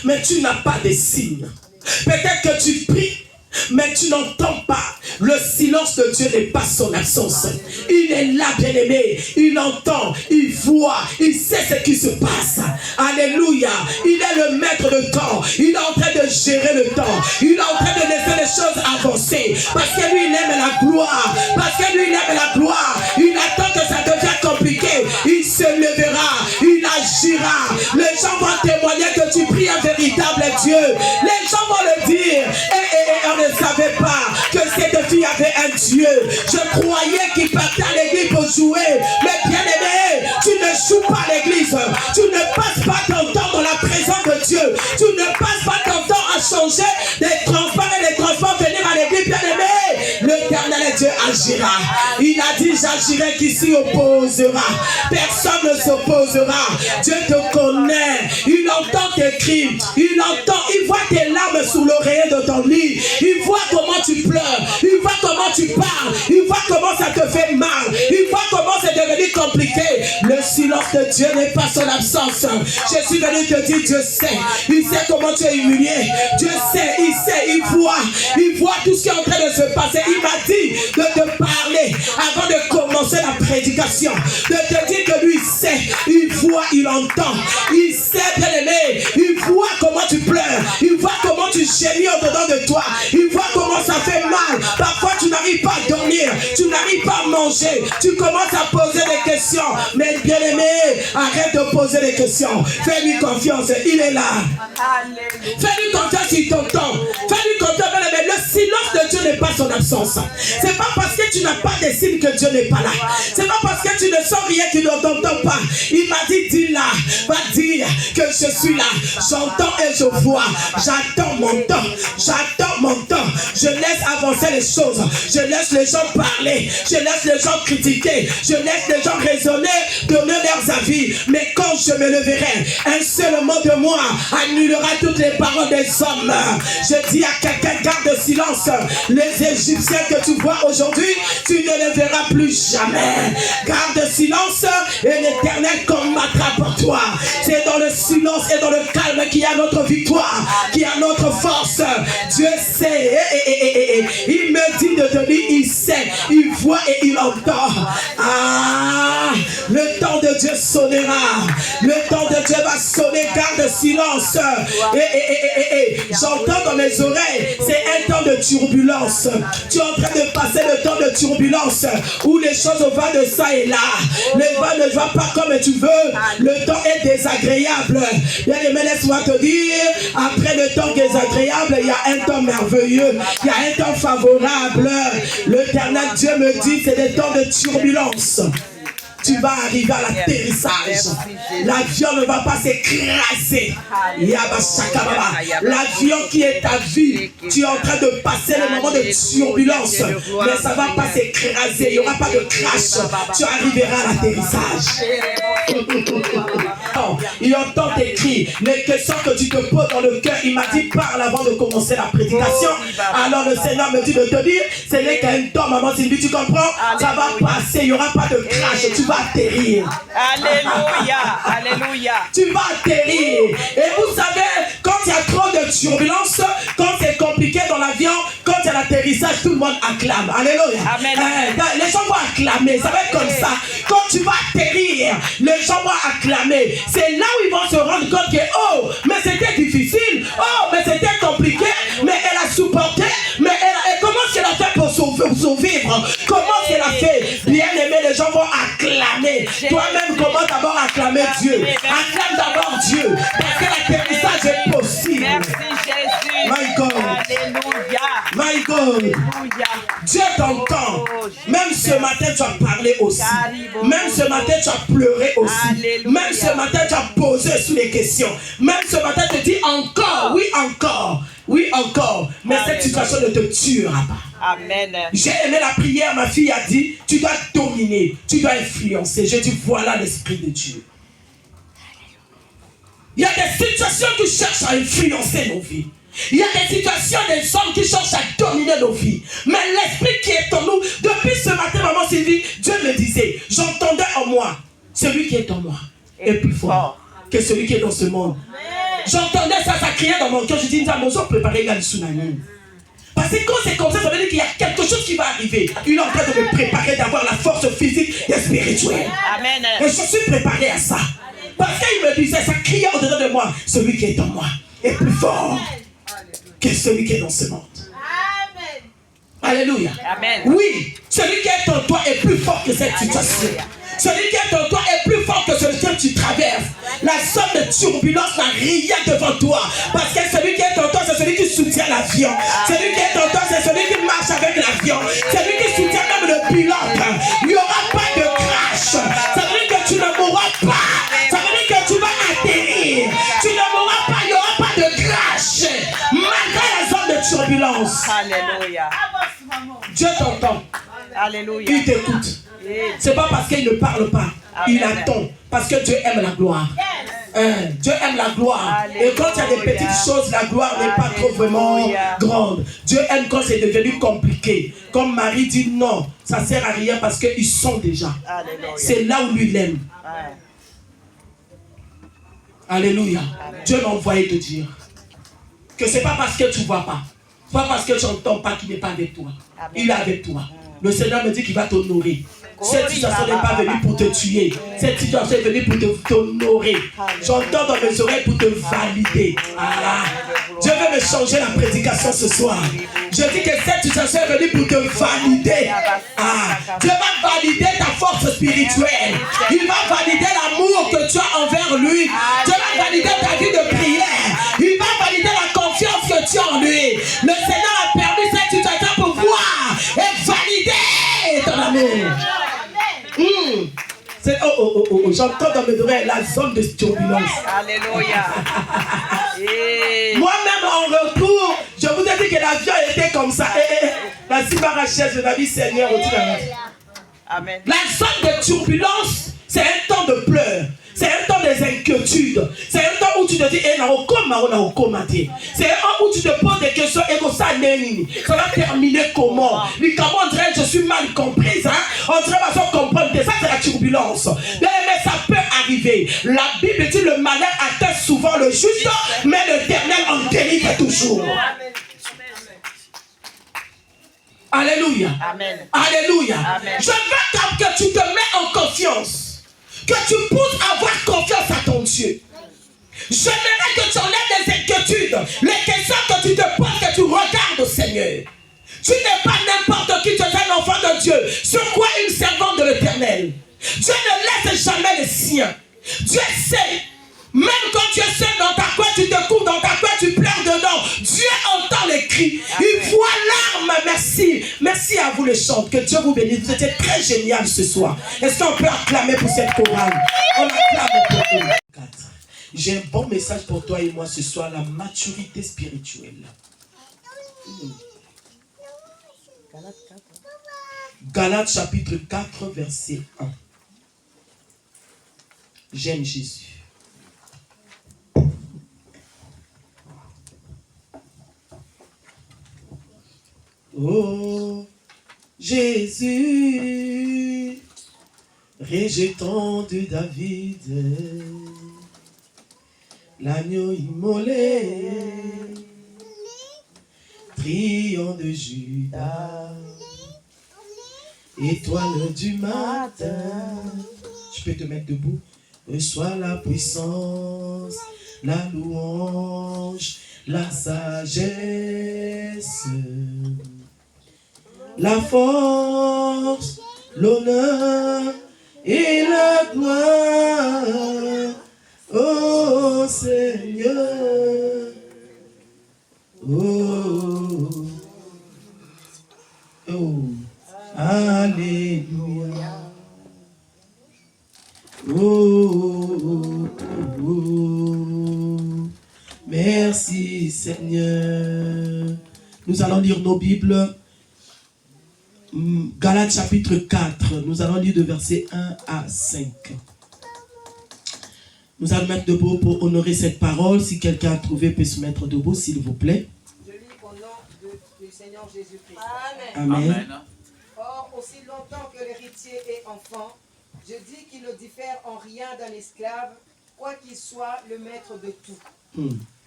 mais tu n'as pas de signes. Peut-être que tu pries, mais tu n'entends pas. Le silence de Dieu n'est pas son absence. Il est là, bien-aimé. Il entend, il voit, il sait ce qui se passe. Alléluia. Il est le maître de temps. Il est en train de gérer le temps. Il est en train de laisser les choses avancer. Parce que lui, il aime la gloire. Parce que lui, il aime la gloire. Il attend que ça devienne compliqué. Il se lèvera. Il agira. Les gens vont témoigner que tu pries un véritable Dieu. Les gens vont le dire. Et on ne savait pas que cette fille avait un Dieu. Je croyais qu'il partait à l'église pour jouer. Mais bien aimé, tu ne joues pas à l'église. Tu ne passes pas ton temps dans la présence de Dieu. Tu ne passes pas ton temps à changer des transports et des transports venir à l'église. Bien aimé, l'Éternel Dieu agira. Il a dit, j'agirai qui s'y opposera. Personne ne s'opposera. Dieu te connaît. Il entend tes cris. Il entend, il voit tes larmes sous l'oreiller de ton lit. Il voit comment tu pleures. Il voit comment tu parles. Il voit comment ça te fait mal. Il voit comment c'est devenu compliqué. Le silence de Dieu n'est pas son absence. Je suis venu te dire, Dieu sait. Il sait comment tu es humilié. Dieu sait, il voit. Il voit tout ce qui est en train de se passer. Il m'a dit de te parler avant de commencer la prédication. De te dire que lui sait. Il voit, il entend. Il sait, bien aimé. Il voit comment tu pleures. Il voit comment tu gémis au-dedans de toi. Il voit comment ça fait mal. Parfois tu n'arrives pas à dormir. Tu n'arrives pas à manger. Tu commences à poser des questions. Mais bien aimé, arrête de poser des questions. Fais-lui confiance. Il est là. Fais-lui confiance, il t'entend. Fais-lui confiance, bien aimé. Le silence de Dieu n'est pas son absence. C'est pas parce que tu n'as pas de signe que Dieu n'est pas là. C'est pas parce que tu ne sens rien qu'il ne t'entend pas. Il m'a dit, dis là. Va dire que je suis là. J'entends et je vois. J'attends mon temps. J'attends mon temps. Je laisse avancer les choses. Je laisse les gens parler. Je laisse les gens critiquer. Je laisse les gens raisonner, donner leurs avis. Mais quand je me leverai, un seul mot de moi annulera toutes les paroles des hommes. Je dis à quelqu'un, garde silence. Les Égyptiens que tu vois aujourd'hui, tu ne les verras plus jamais. Garde silence et l'Éternel combattra pour toi. C'est dans le silence et dans le calme qu'il y a notre victoire, qu'il y a notre force. Dieu sait. Il me dit de te dire, il sait, il voit et il entend. Ah, le temps de Dieu sonnera. Le temps de Dieu va sonner. Garde silence. J'entends dans mes oreilles, c'est un temps de turbulence. Tu es en train de passer le temps de turbulence où les choses vont de ça et là. Les vents ne vont pas comme tu veux. Le temps est désagréable. Bien aimé, laisse-moi te dire, après le temps désagréable, il y a un temps merveilleux. Il y a un temps favorable. L'Éternel Dieu me dit, c'est des temps de turbulence. Tu vas arriver à l'atterrissage. L'avion ne va pas s'écraser. L'avion qui est ta vie, tu es en train de passer le moment de turbulence. Mais ça ne va pas s'écraser. Il n'y aura pas de crash. Tu arriveras à l'atterrissage. Il entend tes cris. Les questions que tu te poses dans le cœur, il m'a dit parle avant de commencer la prédication. Alors le Seigneur me dit de te dire, ce n'est qu'un temps, maman Sylvie, tu comprends? Ça va passer, il n'y aura pas de crash. Tu vas atterrir. Alléluia, alléluia. Tu vas atterrir. Et vous savez, quand il y a trop de turbulence, quand c'est compliqué dans l'avion, quand il y a l'atterrissage, tout le monde acclame. Alléluia. Amen. Les gens vont acclamer. Ça va être comme ça. Quand tu vas atterrir, les gens vont acclamer. C'est là où ils vont se rendre compte que, oh, mais c'était difficile. Oh, mais c'était compliqué. Mais elle a supporté. Mais et comment est-ce qu'elle a fait pour survivre? Comment est-ce qu'elle a fait? Bien aimé, les gens vont acclamer. Toi-même, comment d'abord acclamer Dieu? Acclame d'abord Dieu. Parce que l'atterrissage est possible. Merci Jésus. My God. Alléluia. My God. Alléluia. Dieu t'entend. Même ce matin, tu as parlé aussi. Même ce matin, tu as pleuré aussi. Alléluia. Même ce matin, tu as posé sous les questions. Même ce matin, tu te dis encore, oui encore. Oui encore. Mais cette situation ne te tuera pas. Amen. J'ai aimé la prière, ma fille a dit, tu dois dominer, tu dois influencer. Je dis, voilà l'Esprit de Dieu. Il y a des situations qui cherchent à influencer nos vies. Il y a des situations, des hommes qui cherchent à dominer nos vies. Mais l'Esprit qui est en nous, depuis ce matin, maman Sylvie, Dieu me disait, j'entendais en moi, celui qui est en moi est plus fort que celui qui est dans ce monde. J'entendais ça, ça criait dans mon cœur. Je dis, nous allons préparer la tsunami. Parce que quand c'est comme ça veut dire qu'il y a quelque chose qui va arriver. Il est en train de me préparer d'avoir la force physique et spirituelle. Amen. Et je suis préparé à ça. Parce qu'il me disait, ça criait au-dedans de moi. Celui qui est en moi est plus fort que celui qui est dans ce monde. Alléluia. Amen. Oui, celui qui est en toi est plus fort que cette situation. Celui qui est en toi est plus fort que celui que tu traverses. La zone de turbulence n'a rien devant toi. Parce que celui qui est en toi, c'est celui qui soutient l'avion. Celui qui est en toi, c'est celui qui marche avec l'avion. Celui qui soutient même le pilote. Il n'y aura pas de crash. Ça veut dire que tu ne mourras pas. Ça veut dire que tu vas atterrir. Tu ne mourras pas, il n'y aura pas de crash. Malgré la zone de turbulence. Alléluia. Dieu t'entend. Alléluia. Il t'écoute. C'est pas parce qu'il ne parle pas. Il attend. Parce que Dieu aime la gloire. Dieu aime la gloire. Et quand il y a des petites choses, la gloire n'est pas trop vraiment grande. Dieu aime quand c'est devenu compliqué. Comme Marie dit non, ça sert à rien parce qu'ils sont déjà. C'est là où lui l'aime. Alléluia. Dieu m'a envoyé te dire que c'est pas parce que tu vois pas. Pas parce que tu n'entends pas qu'il n'est pas avec toi. Il est avec toi. Le Seigneur me dit qu'il va t'honorer. Cette situation n'est pas venue pour te tuer. Cette situation est venue pour t'honorer. J'entends dans mes oreilles pour te valider. Dieu veut me changer la prédication ce soir. Je dis que cette situation est venue pour te valider. Dieu va valider ta force spirituelle. Il va valider l'amour que tu as envers lui. Dieu va valider ta vie de prière. Il va valider la confiance que tu as en lui. Le Seigneur a permis cette situation pour voir et valider ton amour. J'entends dans mes oreilles la zone de turbulence. Alléluia. Moi-même en retour, je vous ai dit que l'avion était comme ça. La Sibarachèse, je l'ai dit Seigneur. Amen. La zone de turbulence, c'est un temps de pleurs. C'est un temps des inquiétudes. C'est un temps où tu te dis, c'est un temps où tu te poses des questions. Ça va terminer comment? Comment on dirait, je suis mal comprise. On dirait, je comprendre. Ça, c'est la turbulence. Mais ça peut arriver. La Bible dit, le malheur atteint souvent le juste, mais l'Éternel en délivre toujours. Alléluia. Amen. Alléluia. Amen. Je veux que tu te mets en confiance. Que tu pousses à avoir confiance à ton Dieu. J'aimerais que tu enlèves les inquiétudes, les questions que tu te poses, que tu regardes au Seigneur. Tu n'es pas n'importe qui, tu es un enfant de Dieu. Sur quoi une servante de l'Éternel. Dieu ne laisse jamais les siens. Dieu sait. Même quand tu es seul dans ta cour, tu te couvres dans ta cour, tu pleures dedans. Dieu entend les cris. Il voit l'arme. Merci. Merci à vous les chants. Que Dieu vous bénisse. Vous étiez très génial ce soir. Est-ce qu'on peut acclamer pour cette chorale? On acclame pour vous. J'ai un bon message pour toi et moi ce soir. La maturité spirituelle. Galates chapitre 4 verset 1. J'aime Jésus. Oh Jésus, rejetant de David, l'agneau immolé, triomphe de Judas, étoile du matin. Je peux te mettre debout. Reçois la puissance, la louange, la sagesse, la force, l'honneur et la gloire, ô Seigneur. Oh, oh, alléluia. Oh, oh, oh. Merci Seigneur. Nous allons lire nos Bibles. Galates chapitre 4. Nous allons lire de versets 1 à 5. Nous allons mettre debout pour honorer cette parole. Si quelqu'un a trouvé, peut se mettre debout, s'il vous plaît. Je lis au nom du Seigneur Jésus-Christ. Amen. Amen. Or, aussi longtemps que l'héritier est enfant, je dis qu'il ne diffère en rien d'un esclave, quoiqu'il soit le maître de tout.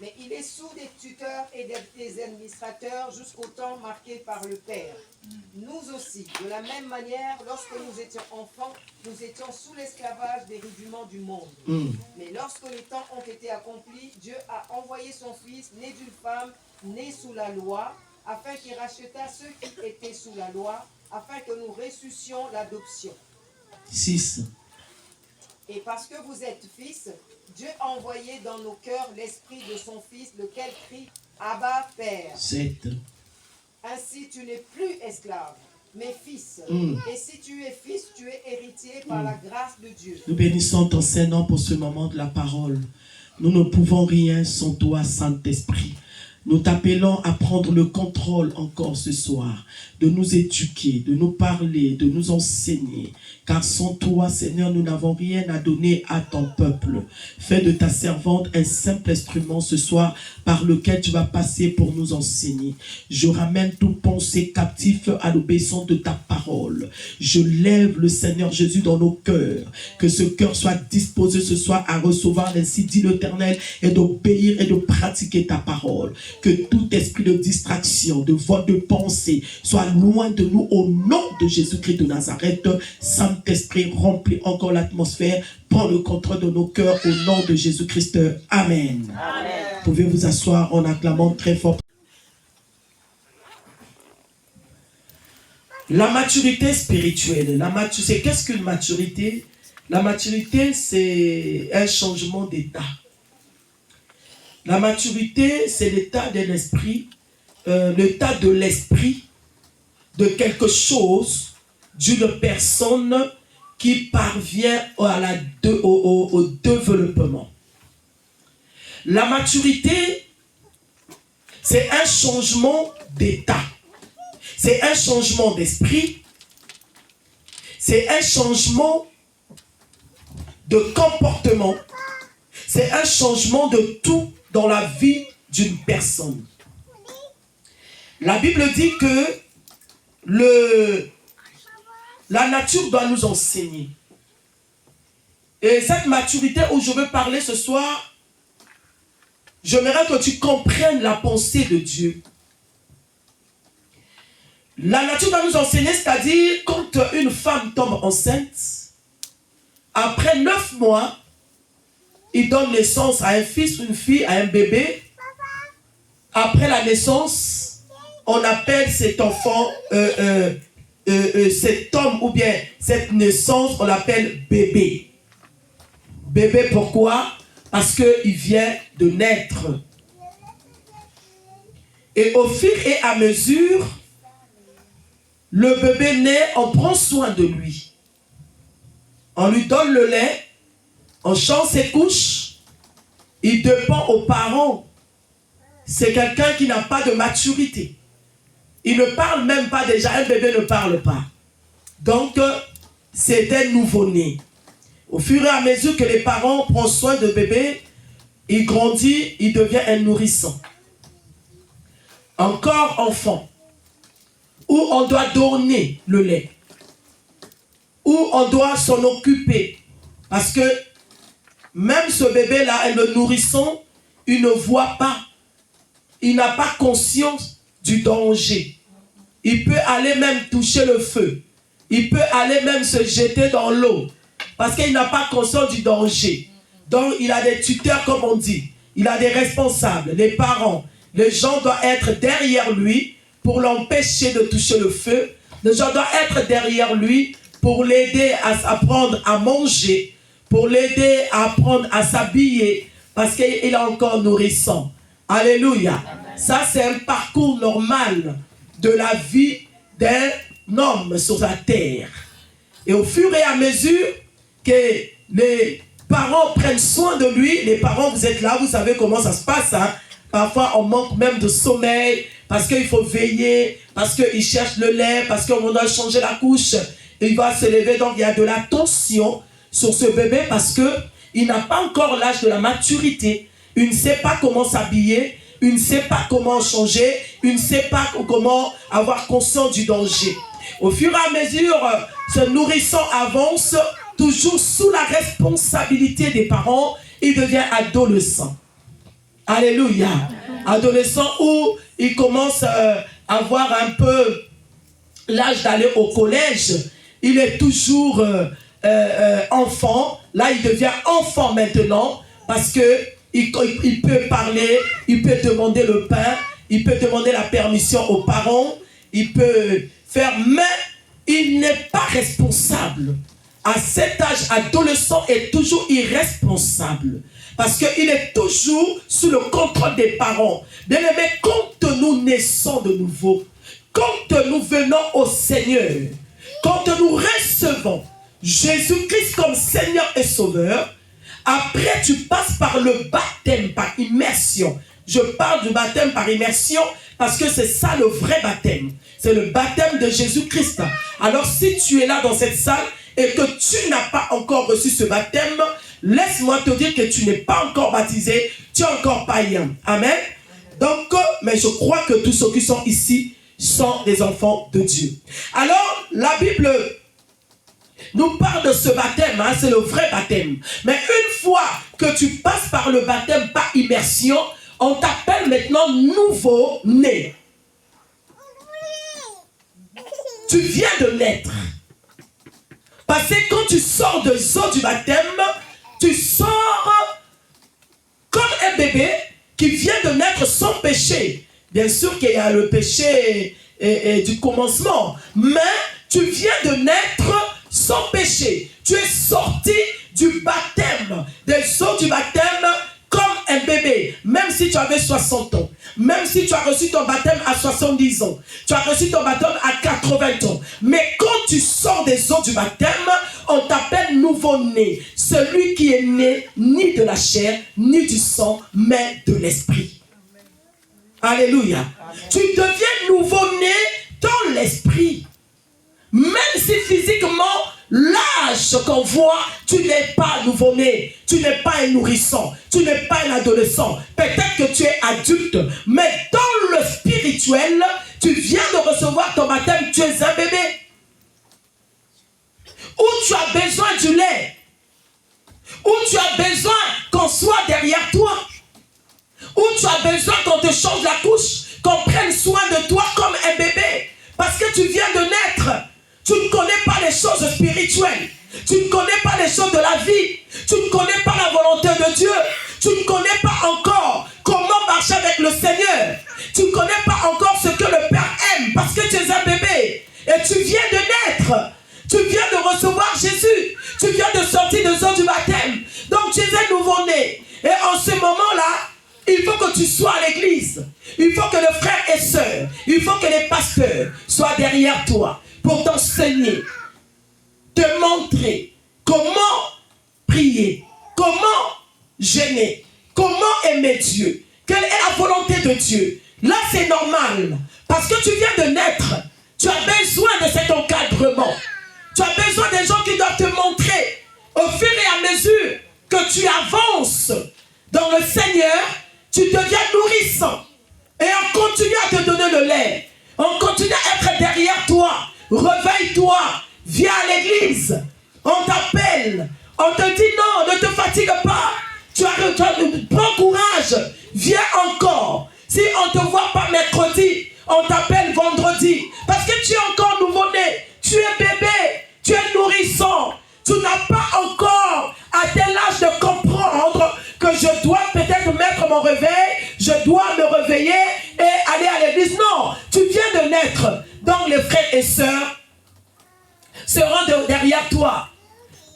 Mais il est sous des tuteurs et des administrateurs jusqu'au temps marqué par le Père. Nous aussi, de la même manière, lorsque nous étions enfants, nous étions sous l'esclavage des rudiments du monde. Mais lorsque les temps ont été accomplis, Dieu a envoyé son Fils, né d'une femme, né sous la loi, afin qu'il rachetât ceux qui étaient sous la loi, afin que nous ressuscions l'adoption. 6. Et parce que vous êtes fils, Dieu a envoyé dans nos cœurs l'esprit de son Fils, lequel crie « Abba, Père ». 7. Ainsi tu n'es plus esclave, mais fils. Et si tu es fils, tu es héritier par la grâce de Dieu. Nous bénissons ton Saint-Nom pour ce moment de la parole. Nous ne pouvons rien sans toi, Saint-Esprit. Nous t'appelons à prendre le contrôle encore ce soir, de nous éduquer, de nous parler, de nous enseigner. Car sans toi, Seigneur, nous n'avons rien à donner à ton peuple. Fais de ta servante un simple instrument ce soir par lequel tu vas passer pour nous enseigner. Je ramène tout pensée captif à l'obéissance de ta parole. Je lève le Seigneur Jésus dans nos cœurs. Que ce cœur soit disposé ce soir à recevoir, ainsi dit l'Éternel, et d'obéir et de pratiquer ta parole. Que tout esprit de distraction, de voie de pensée soit loin de nous au nom de Jésus-Christ de Nazareth. Saint-Esprit, remplis encore l'atmosphère. Prends le contrôle de nos cœurs au nom de Jésus-Christ. Amen. Amen. Vous pouvez vous asseoir en acclamant très fort. La maturité spirituelle. C'est qu'est-ce qu'une maturité? La maturité, c'est un changement d'état. La maturité, c'est l'état de l'esprit, l'état de l'esprit de quelque chose, d'une personne qui parvient au développement. La maturité, c'est un changement d'état, c'est un changement d'esprit, c'est un changement de comportement, c'est un changement de tout dans la vie d'une personne. La Bible dit que la nature doit nous enseigner. Et cette maturité où je veux parler ce soir, j'aimerais que tu comprennes la pensée de Dieu. La nature doit nous enseigner, c'est-à-dire quand une femme tombe enceinte, après 9 mois, il donne naissance à un fils ou une fille, à un bébé. Après la naissance, on appelle cet enfant, cet homme ou bien cette naissance, on l'appelle bébé. Bébé, pourquoi? Parce qu'il vient de naître. Et au fur et à mesure, le bébé naît, on prend soin de lui. On lui donne le lait, on change ses couches, il dépend aux parents. C'est quelqu'un qui n'a pas de maturité. Il ne parle même pas déjà, un bébé ne parle pas. Donc, c'est un nouveau-né. Au fur et à mesure que les parents prennent soin de bébé, il grandit, il devient un nourrisson. Encore enfant, où on doit donner le lait, où on doit s'en occuper. Parce que même ce bébé-là, le nourrisson, il ne voit pas. Il n'a pas conscience du danger. Il peut aller même toucher le feu. Il peut aller même se jeter dans l'eau. Parce qu'il n'a pas conscience du danger. Donc, il a des tuteurs, comme on dit. Il a des responsables, les parents. Les gens doivent être derrière lui pour l'empêcher de toucher le feu. Les gens doivent être derrière lui pour l'aider à apprendre à manger, pour l'aider à apprendre à s'habiller, parce qu'il est encore nourrissant. Alléluia. Ça, c'est un parcours normal de la vie d'un homme sur la terre. Et au fur et à mesure que les parents prennent soin de lui, les parents, vous êtes là, vous savez comment ça se passe. Hein? Parfois, on manque même de sommeil, parce qu'il faut veiller, parce qu'il cherche le lait, parce qu'on doit changer la couche. Il va se lever, donc il y a de la tension sur ce bébé parce qu'il n'a pas encore l'âge de la maturité. Il ne sait pas comment s'habiller, il ne sait pas comment changer, il ne sait pas comment avoir conscience du danger. Au fur et à mesure, ce nourrisson avance toujours sous la responsabilité des parents il devient adolescent. Alléluia. Adolescent où il commence à avoir un peu l'âge d'aller au collège. Il est toujours enfant. Là, il devient enfant maintenant parce que il peut parler, il peut demander le pain, il peut demander la permission aux parents, il peut faire, mais il n'est pas responsable. À cet âge, adolescent est toujours irresponsable. Parce qu'il est toujours sous le contrôle des parents. Bien-aimés, quand nous naissons de nouveau, quand nous venons au Seigneur, quand nous recevons Jésus-Christ comme Seigneur et Sauveur, après tu passes par le baptême, par immersion. Je parle du baptême par immersion parce que c'est ça le vrai baptême. C'est le baptême de Jésus-Christ. Alors si tu es là dans cette salle et que tu n'as pas encore reçu ce baptême, laisse-moi te dire que tu n'es pas encore baptisé, tu es encore païen. Amen. Donc, mais je crois que tous ceux qui sont ici sont des enfants de Dieu. Alors, la Bible nous parle de ce baptême, hein, c'est le vrai baptême. Mais une fois que tu passes par le baptême par immersion, on t'appelle maintenant nouveau-né. Tu viens de naître. Parce que quand tu sors de l'eau du baptême, tu sors comme un bébé qui vient de naître sans péché. Bien sûr qu'il y a le péché du commencement, mais tu viens de naître sans péché. Tu es sorti du baptême, des eaux du baptême comme un bébé. Même si tu avais 60 ans, même si tu as reçu ton baptême à 70 ans, tu as reçu ton baptême à 80 ans. Mais quand tu sors des eaux du baptême, on t'appelle nouveau-né. Celui qui est né ni de la chair, ni du sang, mais de l'esprit. Alléluia. Amen. Tu deviens nouveau-né dans l'esprit. Même si physiquement, l'âge qu'on voit, tu n'es pas nouveau-né, tu n'es pas un nourrisson, tu n'es pas un adolescent. Peut-être que tu es adulte, mais dans le spirituel, tu viens de recevoir ton baptême, tu es un bébé. Où tu as besoin du lait, où tu as besoin qu'on soit derrière toi, où tu as besoin qu'on te change la couche, qu'on prenne soin de toi comme un bébé, parce que tu viens de naître. Tu ne connais pas les choses spirituelles. Tu ne connais pas les choses de la vie. Tu ne connais pas la volonté de Dieu. Tu ne connais pas encore comment marcher avec le Seigneur. Tu ne connais pas encore ce que le Père aime parce que tu es un bébé. Et tu viens de naître. Tu viens de recevoir Jésus. Tu viens de sortir de l'eau du baptême. Donc tu es un nouveau-né. Et en ce moment-là, il faut que tu sois à l'église. Il faut que les frères et sœurs, il faut que les pasteurs soient derrière toi pour t'enseigner, te montrer comment prier, comment jeûner, comment aimer Dieu, quelle est la volonté de Dieu. Là, c'est normal, parce que tu viens de naître, tu as besoin de cet encadrement. Tu as besoin des gens qui doivent te montrer, au fur et à mesure que tu avances dans le Seigneur, tu deviens nourrissant. Et on continue à te donner le lait. On continue à être derrière toi. Réveille-toi, viens à l'église. On t'appelle. On te dit non, ne te fatigue pas. Prends courage, viens encore. Si on ne te voit pas mercredi, on t'appelle vendredi. Parce que tu es encore nouveau-né. Tu es bébé, tu es nourrissant. Tu n'as pas encore atteint l'âge de comprendre que je dois peut-être mettre mon réveil, je dois me réveiller et aller à l'église. Non, tu viens de naître. Donc les frères et sœurs seront derrière toi.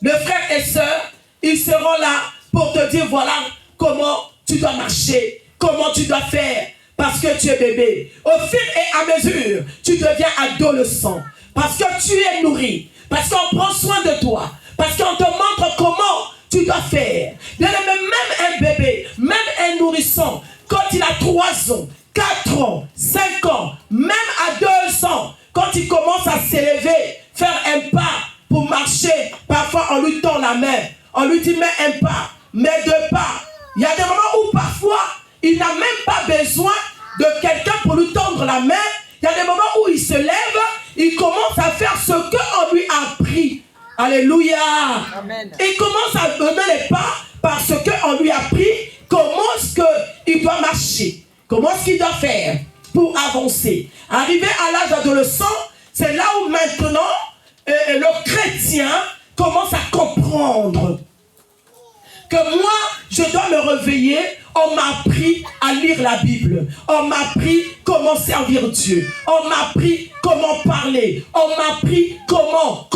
Les frères et sœurs, ils seront là pour te dire voilà comment tu dois marcher, comment tu dois faire, parce que tu es bébé. Au fur et à mesure, tu deviens adolescent, parce que tu es nourri, parce qu'on prend soin de toi, parce qu'on te montre comment tu dois faire. Même un bébé, même un nourrisson, quand il a 3 ans, 4 ans, 5 ans, même à 2 ans, quand il commence à s'élever, faire un pas pour marcher, parfois on lui tend la main, on lui dit mets un pas, mets 2 pas. Il y a des moments où parfois il n'a même pas besoin de quelqu'un pour lui tendre la main. Il y a des moments où il se lève, il commence à faire ce qu'on lui a appris. Alléluia. Amen. Il commence à donner les pas parce qu'on lui a appris comment est-ce qu'il doit marcher, comment est-ce qu'il doit faire pour avancer. Arrivé à l'âge adolescent, c'est là où maintenant le chrétien commence à comprendre que moi, je dois me réveiller. On m'a appris à lire la Bible. On m'a appris comment servir Dieu. On m'a appris comment parler. On m'a appris comment,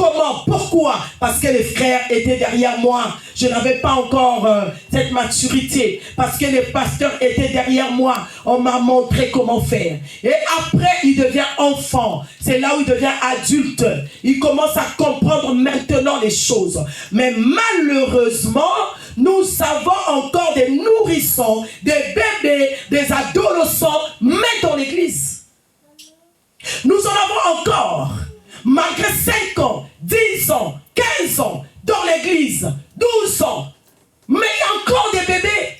pourquoi. Parce que les frères étaient derrière moi. Je n'avais pas encore cette maturité. Parce que les pasteurs étaient derrière moi. On m'a montré comment faire. Et après, il devient enfant. C'est là où il devient adulte. Il commence à comprendre maintenant les choses. Mais malheureusement, nous avons encore des nourrissons, des bébés, des adolescents, même dans l'église. Nous en avons encore, malgré 5 ans, 10 ans, 15 ans, dans l'église, 12 ans. Mais il y a encore des bébés.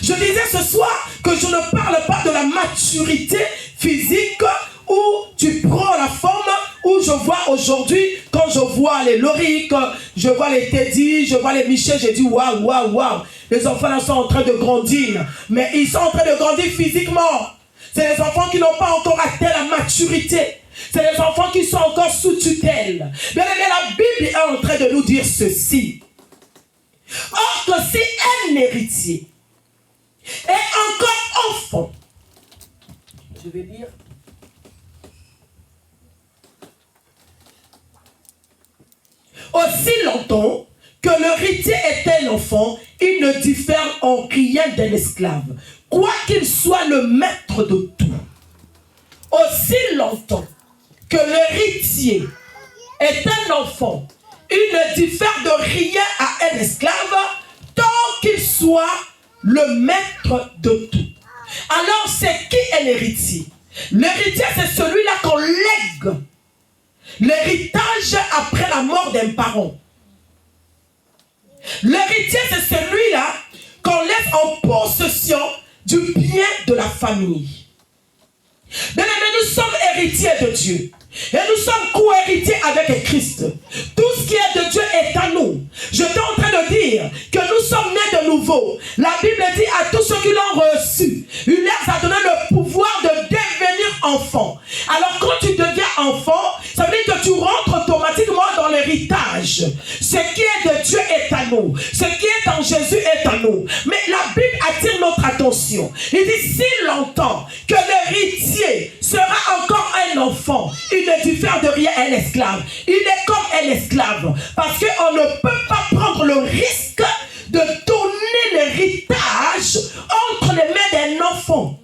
Je disais ce soir que je ne parle pas de la maturité physique où tu prends la forme, où je vois aujourd'hui, quand je vois les Loric, je vois les Teddy, je vois les Michel, j'ai dit waouh, waouh, waouh. Les enfants là sont en train de grandir, mais ils sont en train de grandir physiquement. C'est les enfants qui n'ont pas encore atteint la maturité. C'est les enfants qui sont encore sous tutelle. Bien aimé, la Bible est en train de nous dire ceci. Or que si un héritier est encore enfant, je vais lire. Aussi longtemps que l'héritier est un enfant, il ne diffère en rien d'un esclave, quoiqu'il soit le maître de tout. Aussi longtemps que l'héritier est un enfant, il ne diffère de rien à un esclave, tant qu'il soit le maître de tout. Alors, c'est qui est l'héritier? L'héritier, c'est celui-là qu'on lègue l'héritage après la mort d'un parent. L'héritier, c'est celui-là qu'on laisse en possession du bien de la famille. Bien aimés, nous sommes héritiers de Dieu. Et nous sommes co-héritiers avec Christ. Tout ce qui est de Dieu est à nous. Je suis en train de dire que nous sommes nés de nouveau. La Bible dit à tous ceux qui l'ont reçu, il leur a donné le pouvoir de devenir enfants. Alors quand tu deviens enfant, ça veut dire que tu rentres automatiquement dans l'héritage. Ce qui est de Dieu est à nous. Ce qui est en Jésus est à nous. Mais la Bible attire notre attention. Il dit si longtemps que l'héritier sera encore un enfant, il ne diffère de rien un esclave. Il est comme un esclave. Parce qu'on ne peut pas prendre le risque de donner l'héritage entre les mains d'un enfant.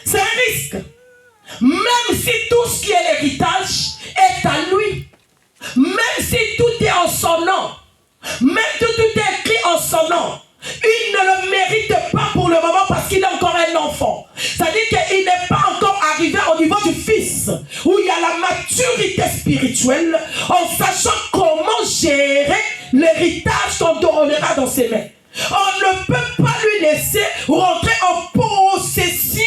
C'est un risque. Même si tout ce qui est l'héritage est à lui. Même si tout est en son nom. Même tout est écrit en son nom. Il ne le mérite pas pour le moment parce qu'il est encore un enfant. C'est-à-dire qu'il n'est pas encore arrivé au niveau du fils, où il y a la maturité spirituelle, en sachant comment gérer l'héritage qu'on donnera dans ses mains. On ne peut pas lui laisser rentrer en possession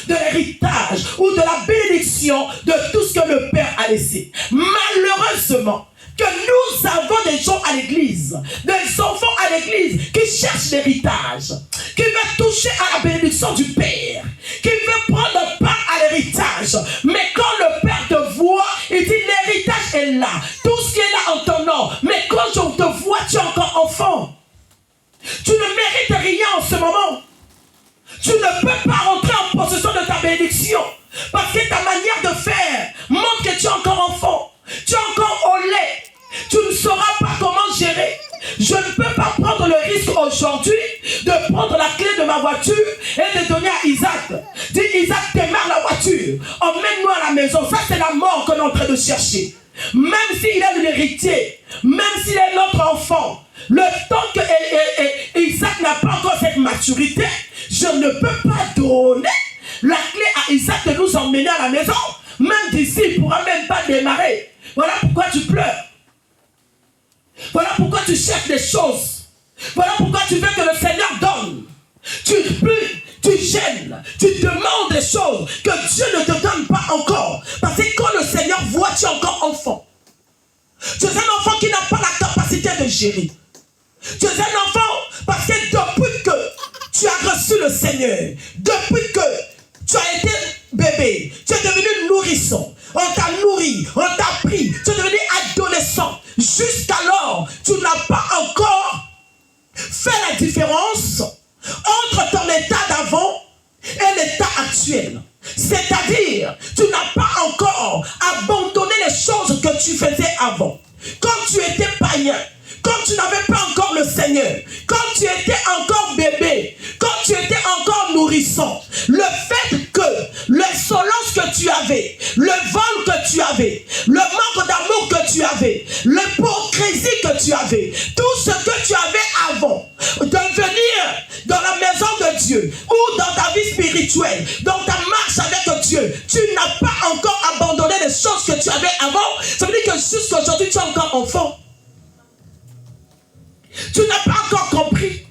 de l'héritage ou de la bénédiction de tout ce que le Père a laissé. Malheureusement, que nous avons des gens à l'église, des enfants à l'église qui cherchent l'héritage, qui veulent toucher à la bénédiction du Père, qui veulent prendre part à l'héritage. Mais quand le Père te voit, il dit l'héritage est là, tout ce qui est là en ton nom. Mais quand je te vois, tu es encore enfant. Tu ne mérites rien en ce moment. Tu ne peux pas rentrer en possession de ta bénédiction parce que ta manière de faire montre que tu es encore enfant. Tu es encore au lait. Tu ne sauras pas comment gérer. Je ne peux pas prendre le risque aujourd'hui de prendre la clé de ma voiture et de donner à Isaac. Dis Isaac, démarre la voiture. Emmène-nous à la maison. Ça, c'est la mort qu'on est en train de chercher. Même s'il est l'héritier, même s'il est notre enfant, le temps que Isaac n'a pas encore cette maturité, je ne peux pas donner la clé à Isaac de nous emmener à la maison. Même d'ici, il ne pourra même pas démarrer. Voilà pourquoi tu pleures. Voilà pourquoi tu cherches des choses. Voilà pourquoi tu veux que le Seigneur donne. Tu pries, tu gênes, tu demandes des choses que Dieu ne te donne pas encore. Parce que quand le Seigneur voit, tu es encore enfant. Tu es un enfant qui n'a pas la capacité de gérer. Tu es un enfant parce que depuis que tu as reçu le Seigneur, depuis que tu as été bébé, tu es devenu nourrisson, on t'a nourri, on t'a pris, tu es devenu adolescent. Jusqu'alors, tu n'as pas encore fait la différence entre ton état d'avant et l'état actuel. C'est-à-dire, tu n'as pas encore abandonné les choses que tu faisais avant. Quand tu étais païen, quand tu n'avais pas encore le Seigneur, quand tu étais encore bébé, quand tu étais encore nourrisson, le fait que l'insolence que tu avais, le vol que tu avais, le manque d'amour que tu avais, l'hypocrisie que tu avais, tout ce que tu avais avant de venir dans la maison de Dieu ou dans ta vie spirituelle, dans ta marche avec Dieu, tu n'as pas encore abandonné les choses que tu avais avant. Ça veut dire que jusqu'à aujourd'hui tu es encore enfant. Tu n'as pas encore compris.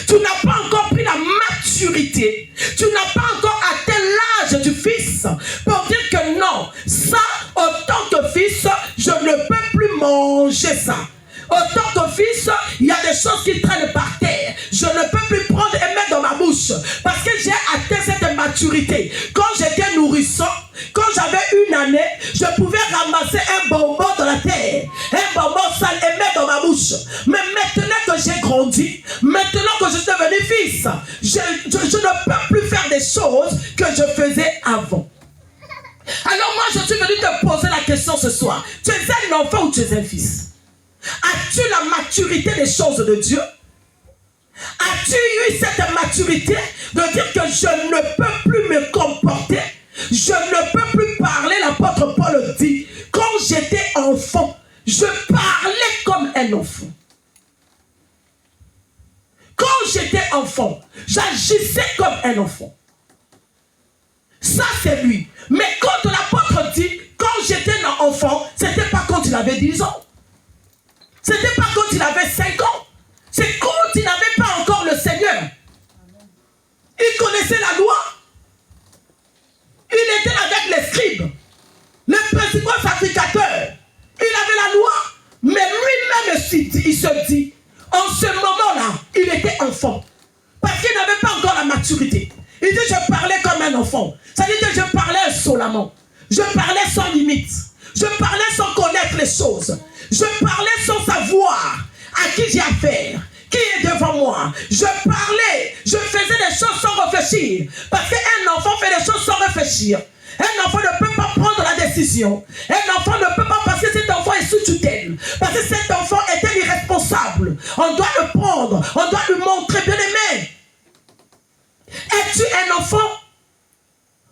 Tu n'as pas encore pris la maturité. Tu n'as pas encore atteint l'âge du fils pour dire que non, ça, autant que fils, je ne peux plus manger ça. Autant que fils, il y a des choses qui traînent par terre. Je ne peux plus prendre et mettre dans ma bouche. Parce que j'ai atteint cette maturité. Quand j'étais nourrisson, quand j'avais 1 année, je pouvais ramasser un bonbon dans la terre. Un bonbon sale et mettre dans ma bouche. Mais maintenant que j'ai grandi, maintenant que je suis devenu fils, je ne peux plus faire des choses que je faisais avant. Alors moi, je suis venu te poser la question ce soir. Tu es un enfant ou tu es un fils? As-tu la maturité des choses de Dieu? As-tu eu cette maturité de dire que je ne peux plus me comporter? Je ne peux plus parler, l'apôtre Paul dit, quand j'étais enfant, je parlais comme un enfant. Quand j'étais enfant, j'agissais comme un enfant. Ça c'est lui. Mais quand l'apôtre dit, quand j'étais un enfant, c'était pas quand il avait 10 ans. C'était pas quand il avait 5 ans. C'est quand il n'avait pas encore le Seigneur. Il connaissait la loi. Il était avec les scribes, les principaux sacrificateurs. Il avait la loi. Mais lui-même, il se dit, en ce moment-là, il était enfant. Parce qu'il n'avait pas encore la maturité. Il dit, je parlais comme un enfant. Ça veut dire que je parlais insolemment. Je parlais sans limite. Je parlais sans connaître les choses. Je parlais sans savoir à qui j'ai affaire. Qui est devant moi? Je parlais, je faisais des choses sans réfléchir. Parce qu'un enfant fait des choses sans réfléchir. Un enfant ne peut pas prendre la décision. Un enfant ne peut pas, parce que cet enfant est sous tutelle. Parce que cet enfant était irresponsable. On doit le prendre, on doit lui montrer, bien aimé. Es-tu un enfant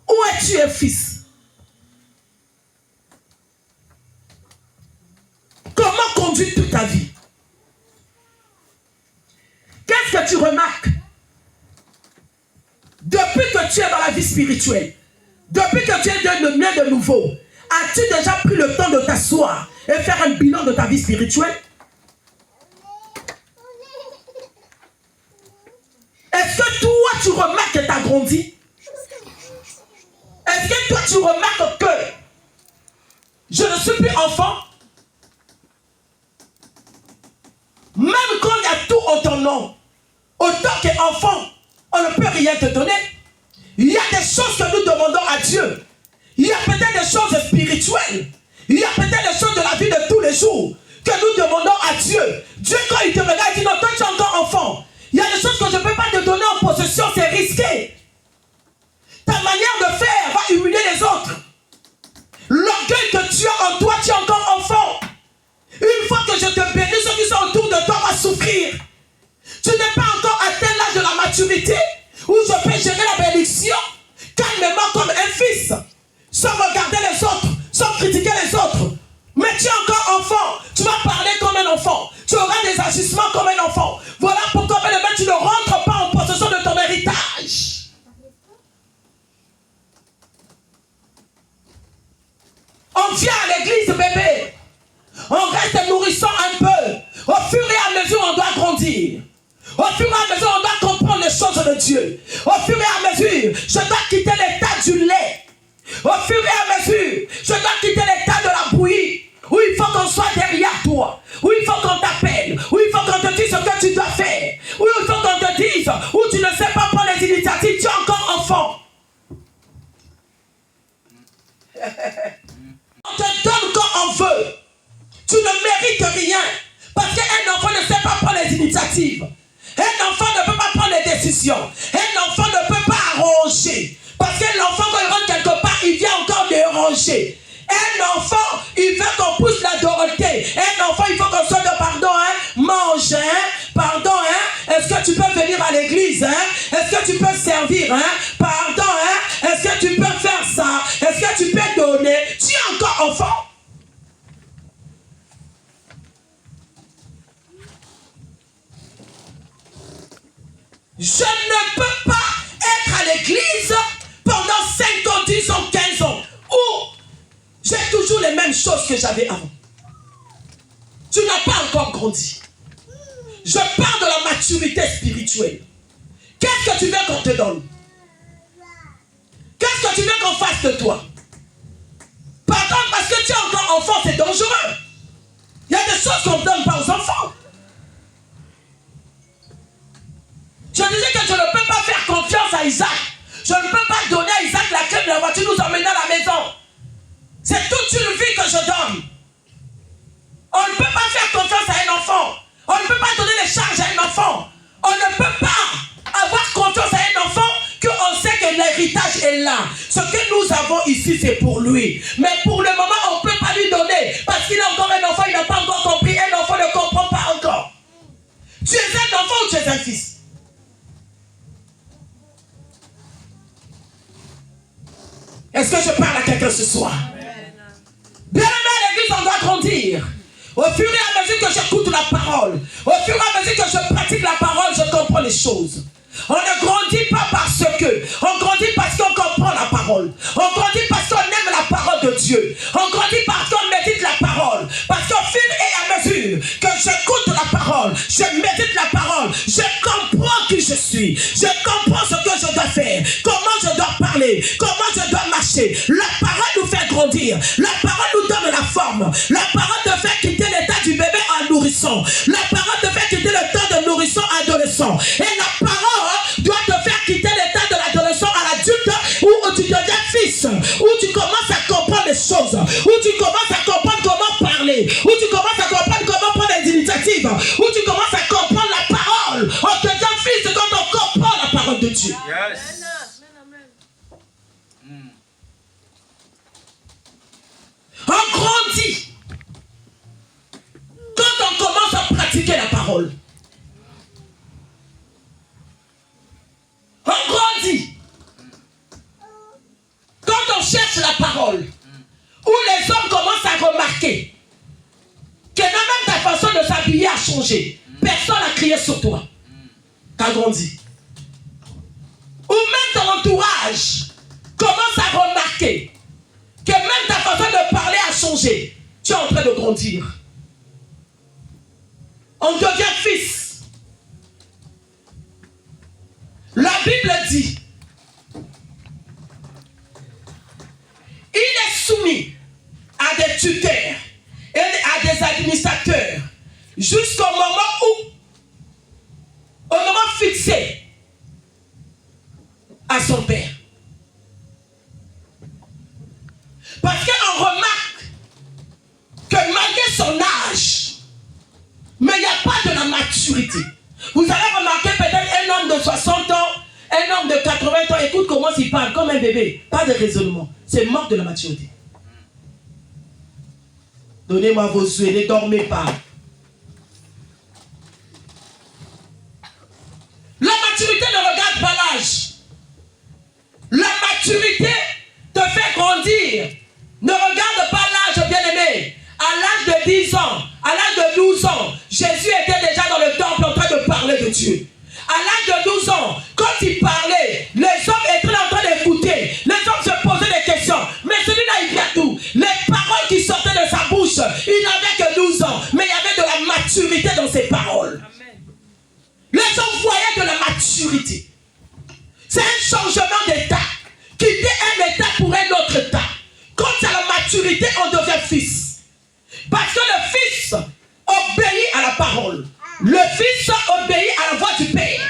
ou es-tu un fils? Comment conduire toute ta vie? Qu'est-ce que tu remarques? Depuis que tu es dans la vie spirituelle, depuis que tu es né de nouveau, as-tu déjà pris le temps de t'asseoir et faire un bilan de ta vie spirituelle? Est-ce que toi tu remarques que tu as grandi? Est-ce que toi tu remarques que je ne suis plus enfant? Même quand il y a tout en ton nom, autant qu'enfant, on ne peut rien te donner. Il y a des choses que nous demandons à Dieu. Il y a peut-être des choses spirituelles. Il y a peut-être des choses de la vie de tous les jours que nous demandons à Dieu. Dieu, quand il te regarde, il dit non, toi tu es encore enfant. Il y a des choses que je ne peux pas te donner en possession, c'est risqué. Ta manière de faire va humilier les autres. L'orgueil que tu as en toi, tu es encore enfant. Une fois que je te bénis, ceux qui sont autour de toi vont souffrir. Tu n'es pas encore atteint l'âge de la maturité où je peux gérer la bénédiction calmement comme un fils, sans regarder les autres, sans critiquer les autres. Mais tu es encore enfant, tu vas parler comme un enfant, tu auras des agissements comme un enfant. Voilà pourquoi tu ne rentres pas en possession de ton héritage. On vient à l'église, bébé. On reste nourrissant un peu. Au fur et à mesure, on doit grandir. Au fur et à mesure, on doit comprendre les choses de Dieu. Au fur et à mesure, je dois quitter l'état du lait. Au fur et à mesure, je dois quitter l'état de la bouillie. Où il faut qu'on soit derrière toi. Où il faut qu'on t'appelle. Où il faut qu'on te dise ce que tu dois faire. Ou il faut qu'on te dise, ou tu ne sais pas prendre les initiatives, tu es encore enfant. On te donne quand on veut. Tu ne mérites rien. Parce qu'un enfant ne sait pas prendre les initiatives. Un enfant ne peut pas prendre les décisions. Un enfant ne peut pas arranger. Parce que l'enfant, quand il rentre quelque part, il vient encore déranger. Un enfant, il veut qu'on pousse la Dorothée. Un enfant, il faut qu'on soit de pardon, hein, mange, hein, pardon, hein. Est-ce que tu peux venir à l'église, hein? Est-ce que tu peux servir, hein? Pardon, hein? Est-ce que tu peux faire ça? Est-ce que tu peux donner? Tu es encore enfant. Je ne peux pas être à l'église pendant 5 ans, 10 ans, 15 ans, où j'ai toujours les mêmes choses que j'avais avant. Tu n'as pas encore grandi. Je parle de la maturité spirituelle. Qu'est-ce que tu veux qu'on te donne? Qu'est-ce que tu veux qu'on fasse de toi? Pardon, parce que tu es encore enfant, c'est dangereux. Il y a des choses qu'on ne donne pas aux enfants. Je disais que je ne peux pas faire confiance à Isaac. Je ne peux pas donner à Isaac la clé de la voiture, nous emmener à la maison. C'est toute une vie que je donne. On ne peut pas faire confiance à un enfant. On ne peut pas donner les charges à un enfant. On ne peut pas avoir confiance à un enfant qu'on sait que l'héritage est là. Ce que nous avons ici, c'est pour lui. Mais pour le moment, on ne peut pas lui donner. Parce qu'il est encore un enfant, il n'a pas encore compris. Un enfant ne comprend pas encore. Tu es un enfant ou tu es un fils? Est-ce que je parle à quelqu'un ce soir? Bien aimé à l'église, on doit grandir. Au fur et à mesure que j'écoute la parole, au fur et à mesure que je pratique la parole, je comprends les choses. On ne grandit pas parce que, on grandit parce qu'on comprend la parole. On grandit parce qu'on aime la parole de Dieu. On grandit parce qu'on médite la parole. Parce qu'au fur et à mesure que j'écoute la parole, je médite la parole, je comprends qui je suis. Je comprends ce que je dois faire, comment je dois parler, comment je dois marcher. La parole nous fait grandir. La parole nous donne la forme. La parole te fait quitter l'état du bébé en nourrisson. La parole te fait quitter le temps de nourrisson adolescent. Et la parole doit te faire quitter l'état de l'adolescent à l'adulte où tu deviens fils, où tu commences à comprendre les choses, où tu commences à comprendre comment parler, où tu commences à comprendre comment prendre des initiatives, où tu commences à comprendre la parole. On devient fils quand on comprend la parole de Dieu. Yes. On grandit quand on commence à pratiquer la parole. On grandit quand on cherche la parole, où les hommes commencent à remarquer que même ta façon de s'habiller a changé. Personne n'a crié sur toi. Tu as grandi. Ou même ton entourage commence à remarquer que même ta façon de parler a changé. Tu es en train de grandir. On devient fils. La Bible dit, il est soumis à des tuteurs et à des administrateurs jusqu'au moment au moment fixé à son père. Parce qu'on remarque que malgré son âge, mais il n'y a pas de la maturité. Vous allez remarquer peut-être un homme de 60 ans, un homme de 80 ans, écoute comment il parle, comme un bébé. Pas de raisonnement. C'est manque de la maturité. Donnez-moi vos yeux, ne dormez pas. La maturité ne regarde pas l'âge. La maturité te fait grandir. Ne regarde pas l'âge, bien-aimé. À l'âge de 10 ans, à l'âge de 12 ans, Jésus était déjà dans le temple en train de parler de Dieu. À l'âge de 12 ans, quand il parlait, les hommes étaient en train d'écouter. Les hommes se posaient des questions. Mais celui-là, il vient d'où? Les paroles qui sortaient de sa bouche, il n'avait que 12 ans. Mais il y avait de la maturité dans ses paroles. Amen. Les gens voyaient de la maturité. C'est un changement d'état. Quitter un état pour un autre état. Quand il y a la maturité, on devient fils. Parce que le fils obéit à la parole. Le Fils obéit à la voix du Père.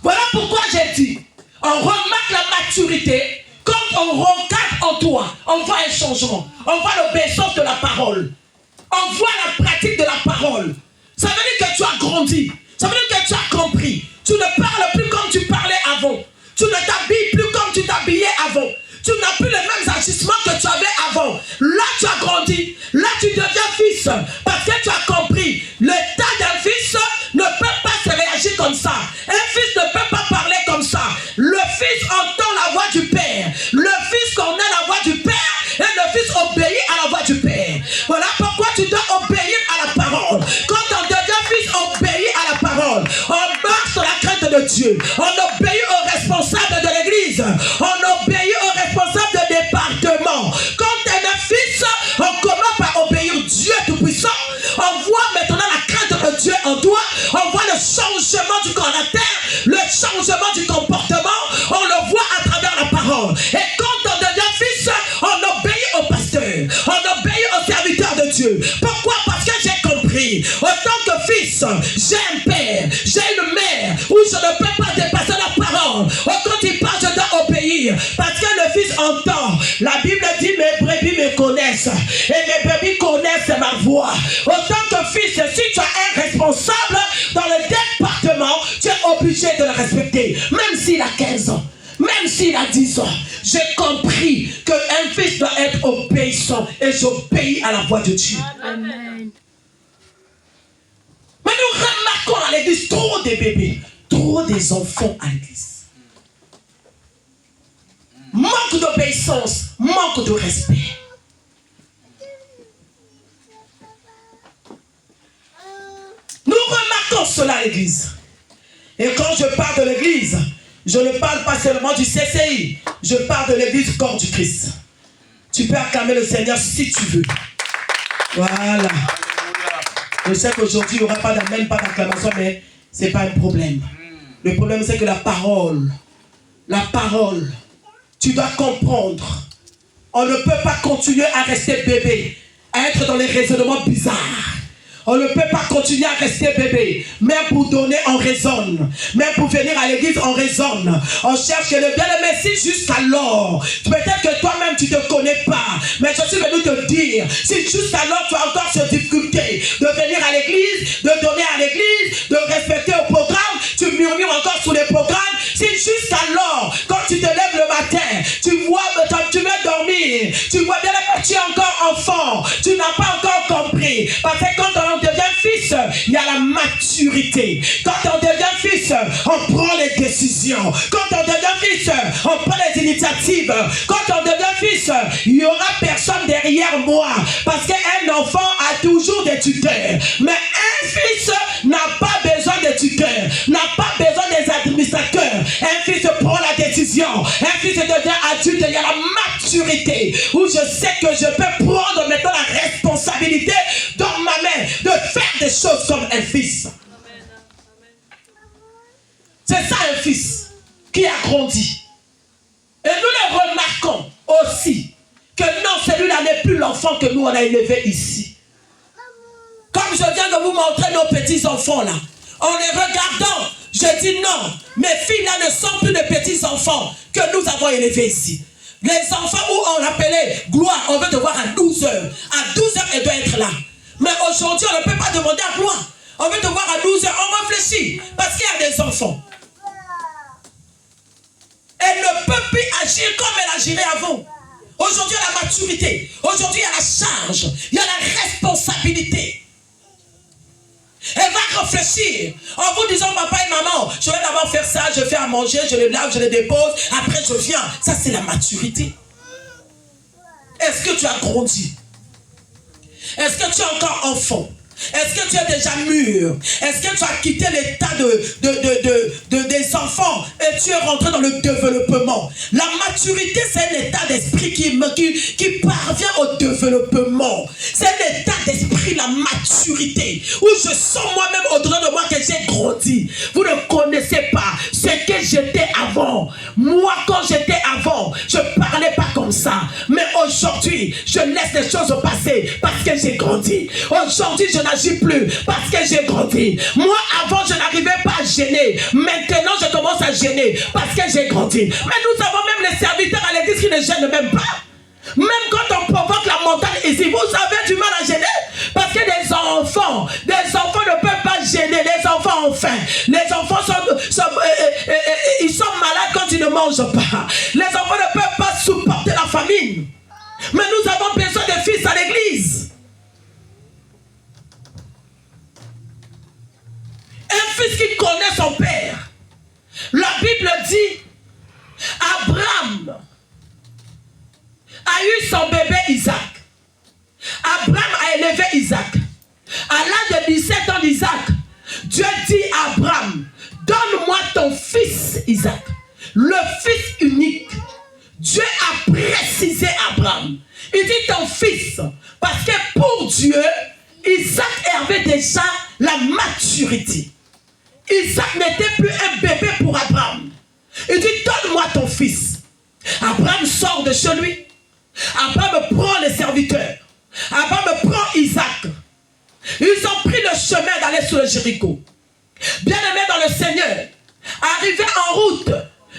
Voilà pourquoi j'ai dit, on remarque la maturité quand on regarde en toi, on voit un changement, on voit l'obéissance de la parole, on voit la pratique de la parole. Ça veut dire que tu as grandi, ça veut dire que tu as compris. Tu ne parles plus comme tu parlais avant, tu ne t'habilles plus comme tu t'habillais avant, tu n'as plus les mêmes agissements que tu avais avant. Là tu as grandi, là tu deviens fils, parce que tu as compris, l'état d'un fils ne peut pas se réagir comme ça. Un fils ne peut pas parler comme ça. Le fils entend la voix du Père, le fils connaît la voix du Père, et le fils obéit à la voix du Père. Voilà pourquoi tu dois obéir à la parole. Quand on devient fils, on obéit à la parole. On marche dans la crainte de Dieu. On obéit aux responsables de l'église. On obéit aux responsables de département. Quand tu es un fils, on commence par obéir Dieu Tout-Puissant. On voit maintenant la crainte de Dieu en toi. On voit le changement du caractère, le changement du comportement. On le voit à travers la parole. Et quand on devient fils, on obéit au pasteur. On obéit au serviteur de Dieu. Pourquoi? Parce que j'ai compris. En tant que fils, j'ai un père, j'ai une mère où je ne peux pas dépasser la parole. Quand il parle, je dois obéir. Parce que le fils entend. La Bible dit, mes brebis me connaissent. Et mes brebis connaissent ma voix. En tant que fils, si tu as un responsable dans le département, tu es obligé de le respecter. Même s'il a 15 ans. Même s'il a 10 ans, j'ai compris qu'un fils doit être obéissant et j'obéis à la voix de Dieu. Amen. Mais nous remarquons à l'église trop des bébés, trop des enfants à l'église. Manque d'obéissance, manque de respect. Nous remarquons cela à l'église. Et quand je parle de l'église, je ne parle pas seulement du CCI, je parle de l'église corps du Christ. Tu peux acclamer le Seigneur si tu veux. Voilà. Je sais qu'aujourd'hui, il n'y aura pas d'amen, pas d'acclamation, mais ce n'est pas un problème. Le problème, c'est que la parole, tu dois comprendre. On ne peut pas continuer à rester bébé, à être dans les raisonnements bizarres. On ne peut pas continuer à rester bébé. Même pour donner, on raisonne. Même pour venir à l'église, on raisonne. On cherche le bien-aimé. Si jusqu'alors, peut-être que toi-même, tu ne te connais pas. Mais je suis venu te dire, si jusqu'alors, tu as encore cette difficulté de venir à l'église, de donner à l'église, de respecter au programme, tu murmures encore sur les programmes. Si jusqu'alors, quand tu te lèves le matin, tu veux dormir, tu vois bien que tu es encore enfant, tu n'as pas encore compris. Parce que quand on devient fils, il y a la maturité. Quand on devient fils, on prend les décisions. Quand on devient fils, on prend les initiatives. Quand on devient fils, il n'y aura personne derrière moi. Parce qu'un enfant a toujours des tuteurs. Mais un fils n'a pas besoin de tuteurs, n'a pas besoin des administrateurs. Un fils prend la décision. Un fils devient adulte. Il y a la maturité où je sais que je peux prendre maintenant la responsabilité dans ma main de faire des choses comme un fils. C'est ça un fils qui a grandi. Et nous le remarquons aussi que non, celui-là n'est plus l'enfant que nous on a élevé ici. Comme je viens de vous montrer nos petits enfants là, en les regardant, je dis non, mes filles là ne sont plus de petits enfants que nous avons élevés ici. Les enfants où on appelait gloire, on veut te voir à 12 heures. À 12 heures, elle doit être là. Mais aujourd'hui, on ne peut pas demander à gloire. On veut te voir à 12 heures. On réfléchit. Parce qu'il y a des enfants. Elle ne peut plus agir comme elle agirait avant. Aujourd'hui, il y a la maturité. Aujourd'hui, il y a la charge. Il y a la responsabilité. Elle va réfléchir en vous disant papa et maman, je vais d'abord faire ça, je fais à manger, je le lave, je le dépose, après je viens. Ça c'est la maturité. Est-ce que tu as grandi? Est-ce que tu es encore enfant? Est-ce que tu es déjà mûr? Est-ce que tu as quitté l'état des enfants et tu es rentré dans le développement? La maturité, c'est un état d'esprit qui parvient au développement. C'est un état d'esprit, la maturité, où je sens moi-même au-delà de moi que j'ai grandi. Vous ne connaissez pas ce que j'étais avant. Moi, quand j'étais avant, je ne parlais pas comme ça. Mais aujourd'hui, je laisse des choses au passé parce que j'ai grandi. Aujourd'hui, je n'agis plus parce que j'ai grandi. Moi, avant, je n'arrivais pas à gêner. Maintenant, je commence à gêner parce que j'ai grandi. Mais nous avons même les serviteurs à l'église qui ne gênent même pas. Même quand on provoque la montagne ici, vous avez du mal à gêner. Parce que des enfants ne peuvent pas gêner. Les enfants ont faim. Les enfants ils sont malades quand ils ne mangent pas. Les enfants ne peuvent pas supporter la famine. Mais nous avons besoin de fils à l'église. Un fils qui connaît son père. La Bible dit, Abraham a eu son bébé Isaac. Abraham a élevé Isaac. À l'âge de 17 ans d'Isaac, Dieu dit à Abraham, donne-moi ton fils Isaac, le fils unique. Dieu a précisé Abraham. Il dit ton fils, parce que pour Dieu, Isaac avait déjà la maturité. Isaac n'était plus un bébé pour Abraham. Il dit donne-moi ton fils. Abraham sort de chez lui. Abraham prend les serviteurs. Abraham prend Isaac. Ils ont pris le chemin d'aller sur le Jéricho. Bien-aimé dans le Seigneur, arrivé en route,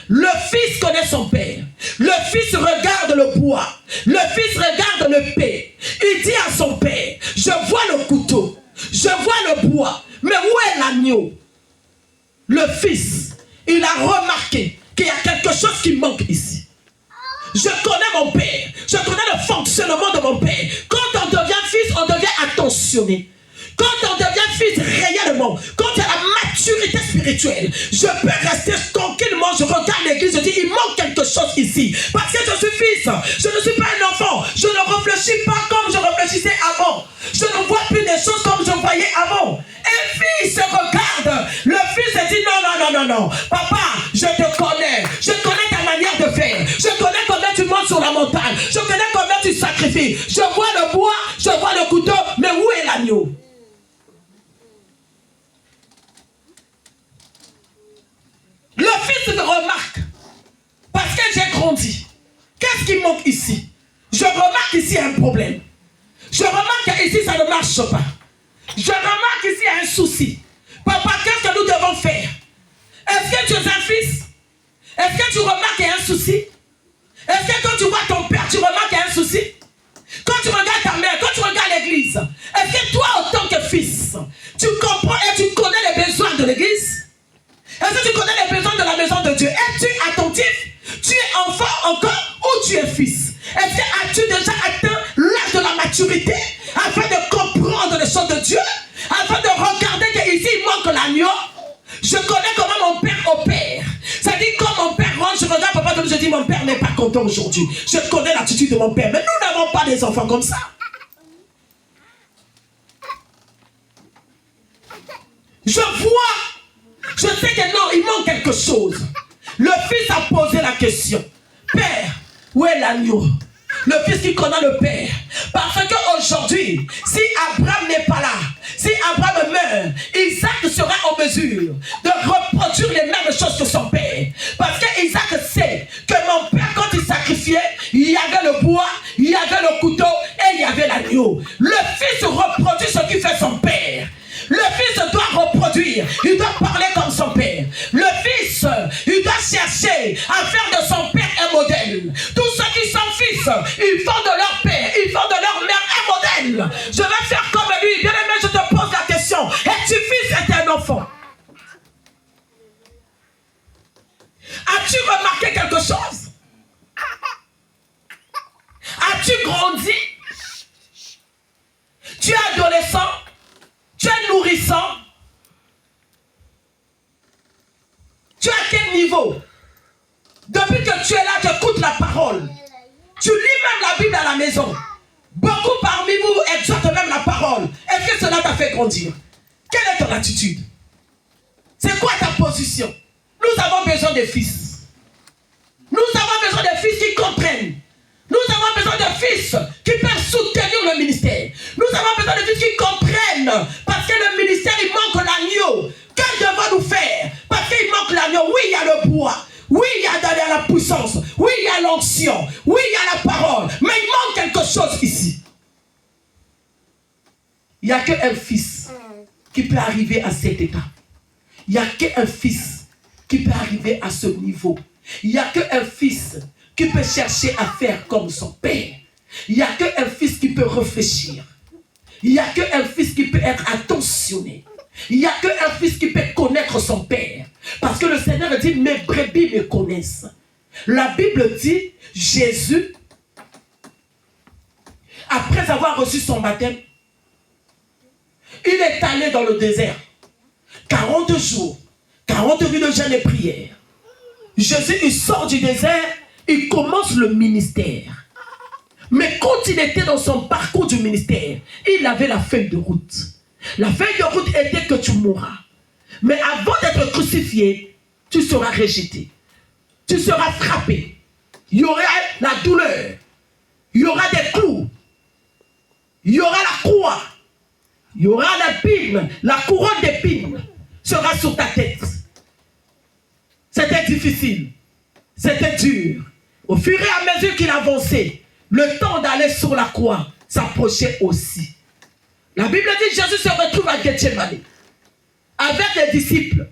le fils connaît son père. Le fils regarde le bois. Le fils regarde le paix. Il dit à son père, je vois le couteau, je vois le bois, mais où est l'agneau? Le fils, il a remarqué qu'il y a quelque chose qui manque ici. Je connais mon père. Je connais le fonctionnement de mon père. Quand on devient fils, on devient attentionné. Quand on devient fils réellement, quand il y a la maturité spirituelle, je peux rester tranquillement, je regarde l'église, je dis, il manque quelque chose ici. Parce que je suis fils, je ne suis pas un enfant, je ne réfléchis pas comme je réfléchissais avant. Je ne vois plus des choses comme je voyais avant. Un fils regarde, le fils se dit, non, papa, je connais ta manière de faire, je connais comment tu montes sur la montagne, je connais comment tu sacrifies, je vois le bois, je vois le couteau, mais où est l'agneau? Le fils remarque, parce que j'ai grandi, qu'est-ce qui manque ici? Je remarque ici un problème. Je remarque qu'ici ça ne marche pas. Je remarque ici un souci. Papa, qu'est-ce que nous devons faire? Est-ce que tu es un fils? Est-ce que tu remarques qu'il y a un souci? Est-ce que quand tu vois ton père, tu remarques qu'il y a un souci? Quand tu regardes ta mère, quand tu regardes l'église, est-ce que toi, en tant que fils, tu comprends et tu connais les besoins de l'église? Est-ce que tu connais les besoins de la maison de Dieu? Es-tu attentif? Tu es enfant encore ou tu es fils? Est-ce que as-tu déjà atteint l'âge de la maturité afin de comprendre les choses de Dieu? Afin de regarder qu'ici il manque l'agneau? Je connais comment mon père opère. Ça dit quand mon père rentre, je regarde papa comme je dis mon père n'est pas content aujourd'hui. Je connais l'attitude de mon père. Mais nous n'avons pas des enfants comme ça. Je vois. Je sais que non, il manque quelque chose. Le fils a posé la question. Père, où est l'agneau? Le fils qui connaît le père. Parce qu'aujourd'hui, si Abraham n'est pas là, si Abraham meurt, Isaac sera en mesure de reproduire les mêmes choses que son père. Parce que Isaac sait que mon père, quand il sacrifiait, il y avait le bois, il y avait le couteau et il y avait l'agneau. Le fils reproduit ce qui fait son père. Le fils doit reproduire, il doit parler comme son père. Le fils, il doit chercher à faire de son père un modèle. Tous ceux qui sont fils, ils font de leur père, ils font de leur mère un modèle. Je vais faire comme lui. Bien aimé, je te pose la question. Es-tu fils et un enfant? As-tu remarqué quelque chose? As-tu grandi? Tu es adolescent? Tu es nourrissant? Tu es à quel niveau? Depuis que tu es là, tu écoutes la parole. Tu lis même la Bible à la maison. Beaucoup parmi vous exhortent même la parole. Est-ce que cela t'a fait grandir? Quelle est ton attitude? C'est quoi ta position? Nous avons besoin de fils. Nous avons besoin de fils qui comprennent. Nous avons besoin de fils qui peuvent soutenir le ministère. Nous avons besoin de fils qui comprennent. Parce que le ministère, il manque l'agneau. Que devons-nous faire? Parce qu'il manque l'agneau. Oui, il y a le bois. Oui, il y a la puissance. Oui, il y a l'onction. Oui, il y a la parole. Mais il manque quelque chose ici. Il n'y a qu'un fils qui peut arriver à cet état. Il n'y a qu'un fils qui peut arriver à ce niveau. Il n'y a qu'un fils qui peut chercher à faire comme son père. Il n'y a qu'un fils qui peut réfléchir. Il n'y a qu'un fils qui peut être attentionné. Il n'y a qu'un fils qui peut connaître son père. Parce que le Seigneur dit, mes brebis me connaissent. La Bible dit, Jésus, après avoir reçu son baptême, il est allé dans le désert. 40 jours, 40 nuits de jeûne et prière. Jésus, il sort du désert, il commence le ministère. Mais quand il était dans son parcours du ministère, il avait la feuille de route. La feuille de route était que tu mourras. Mais avant d'être crucifié, tu seras rejeté. Tu seras frappé. Il y aura la douleur. Il y aura des clous. Il y aura la croix. Il y aura l'épine. La couronne d'épines sera sur ta tête. C'était difficile. C'était dur. Au fur et à mesure qu'il avançait, le temps d'aller sur la croix s'approchait aussi. La Bible dit que Jésus se retrouve à Gethsemane avec les disciples.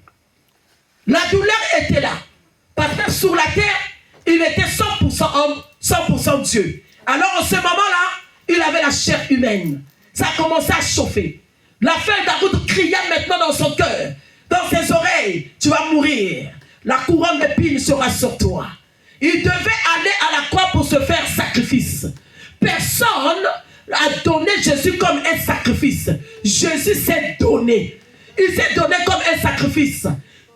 La douleur était là. Parce que sur la terre, il était 100% homme, 100% Dieu. Alors en ce moment-là, il avait la chair humaine. Ça a commencé à chauffer. La feuille d'Aroud criait maintenant dans son cœur, dans ses oreilles, tu vas mourir. La couronne d'épines sera sur toi. Il devait aller à la croix pour se faire sacrifice. Personne n'a donné Jésus comme un sacrifice. Jésus s'est donné. Il s'est donné comme un sacrifice.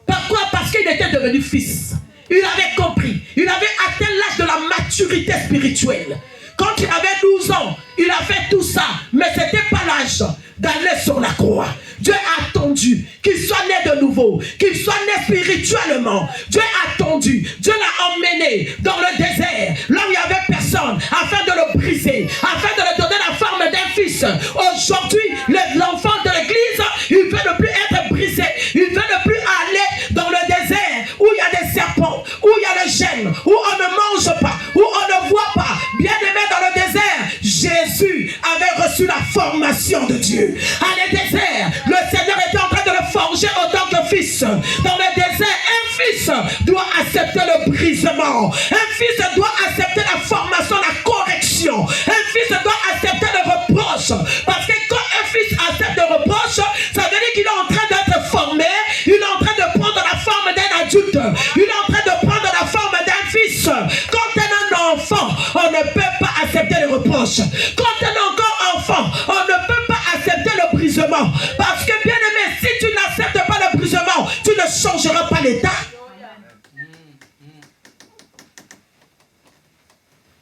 Pourquoi? Parce qu'il était devenu fils. Il avait compris. Il avait atteint l'âge de la maturité spirituelle. Quand il avait 12 ans, il a fait tout ça. Mais ce n'était pas l'âge d'aller sur la croix. Dieu a attendu qu'il soit né de nouveau, qu'il soit né spirituellement. Dieu a attendu. Dieu l'a emmené dans le désert, là où il n'y avait personne, afin de le briser, afin de lui donner la forme d'un fils. Aujourd'hui, l'enfant de l'église, il ne veut ne plus être brisé. Il ne veut ne plus aller dans le désert où il y a des serpents, où il y a le gène, où on ne mange pas, où on ne voit pas. Bien aimé dans le désert, Jésus avait reçu la formation de Dieu. À le désert, le Seigneur était en train de le forger en tant que fils. Dans le désert, un fils doit accepter le brisement. Un fils doit accepter la formation, la correction. Un fils doit accepter le reproche. Parce que quand un fils accepte le reproche, ça veut dire qu'il est en train d'être formé. Il est en train de prendre la forme d'un adulte. Il est en train de prendre la forme d'un fils. Quand on est un enfant, on ne peut pas accepter les reproches. Quand on est encore enfant, on ne peut pas accepter le brisement. Parce que bien aimé, si tu n'acceptes pas le brisement, tu ne changeras pas l'état.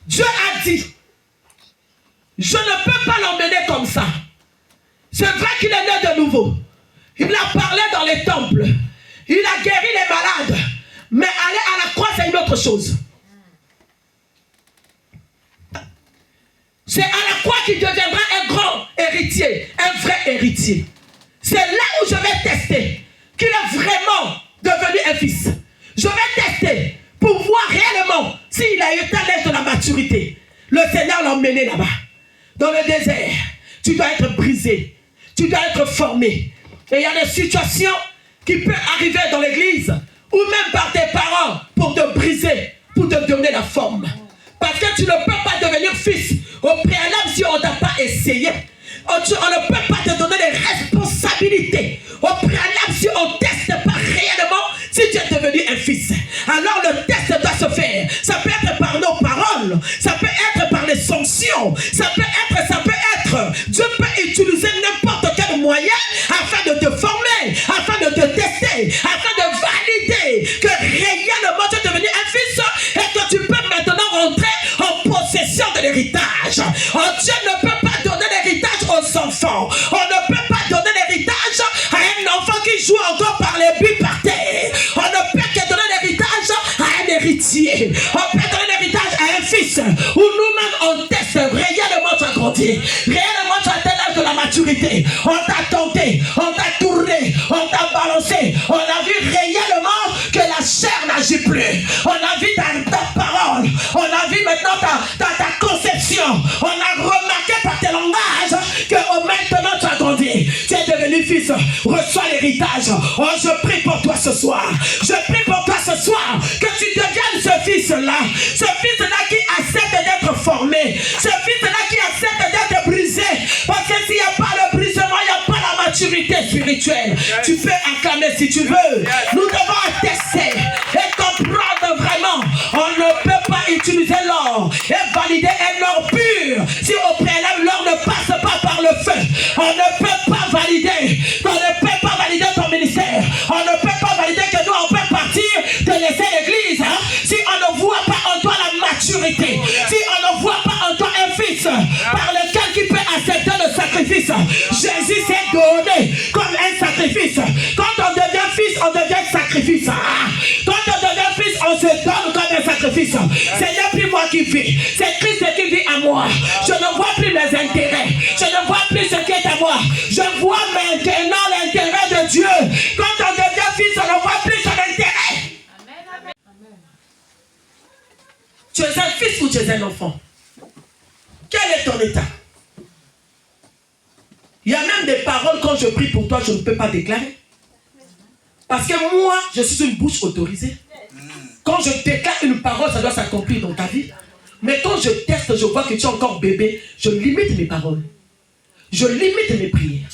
Dieu a dit, je ne peux pas l'emmener comme ça. C'est vrai qu'il est né de nouveau. Il a parlé dans les temples. Il a guéri les malades. Mais aller à la croix, c'est une autre chose. C'est à la croix qu'il deviendra un grand héritier, un vrai héritier. C'est là où je vais tester qu'il est vraiment devenu un fils. Je vais tester pour voir réellement s'il a eu l'âge de la maturité. Le Seigneur l'a emmené là-bas, dans le désert. Tu dois être brisé, tu dois être formé. Et il y a des situations qui peuvent arriver dans l'église, ou même par tes parents, pour te briser, pour te donner la forme. Parce que tu ne peux pas devenir fils au préalable si on ne t'a pas essayé. On ne peut pas te donner les responsabilités au préalable si on ne teste pas réellement si tu es devenu un fils. Alors le test doit se faire. Ça peut être par nos paroles, ça peut être par les sanctions, ça peut être, Dieu peut utiliser n'importe quel moyen afin de te former, afin de te tester, afin de valider que réellement tu es devenu un fils et que tu peux maintenant rentrer en possession de l'héritage. Dieu ne peut pas donner l'héritage aux enfants. On ne peut pas donner l'héritage à un enfant qui joue encore par les buts par terre. On ne peut que donner l'héritage à un héritier. On peut donner l'héritage à un fils où nous-mêmes on teste réellement tu as grandi. Réellement tu as atteint l'âge de la maturité. On t'a tenté, on t'a tourné, on t'a balancé. On a vu réellement que la chair n'agit plus. On a vu ta parole. On a vu maintenant ta conception. On a remarqué par tes langages que maintenant tu as grandi. reçois l'héritage. Oh, je prie pour toi ce soir. Je prie pour toi ce soir que tu deviennes ce fils-là. Ce fils-là qui accepte d'être formé. Ce fils-là qui accepte d'être brisé. Parce que s'il n'y a pas le brisement, il n'y a pas la maturité spirituelle. Tu peux acclamer si tu veux. Nous devons attester et comprendre vraiment. On ne peut pas utiliser l'or et valider un or pur si au préalable l'or ne passe pas par le feu. On ne peut pas valider. On ne peut pas valider ton ministère. On ne peut pas valider que nous on peut partir de laisser l'église si on ne voit pas en toi la maturité. Si on ne voit pas en toi un fils par lequel qui peut accepter le sacrifice. Jésus s'est donné comme un sacrifice. Quand on devient fils, on devient sacrifice. Quand on devient fils, on se donne comme un sacrifice. Ce n'est plus moi qui vis, c'est Christ qui vit à moi. Je ne vois plus mes intérêts. Je ne vois plus ce qui est à moi. Je vois maintenant l'intérêt de Dieu. Quand on devient fils, on ne voit plus son intérêt. Amen. Tu es un fils ou tu es un enfant? Quel est ton état? Il y a même des paroles, quand je prie pour toi, je ne peux pas déclarer. Parce que moi, je suis une bouche autorisée. Quand je déclare une parole, ça doit s'accomplir dans ta vie. Mais quand je teste, je vois que tu es encore bébé, je limite mes paroles. Je limite mes prières.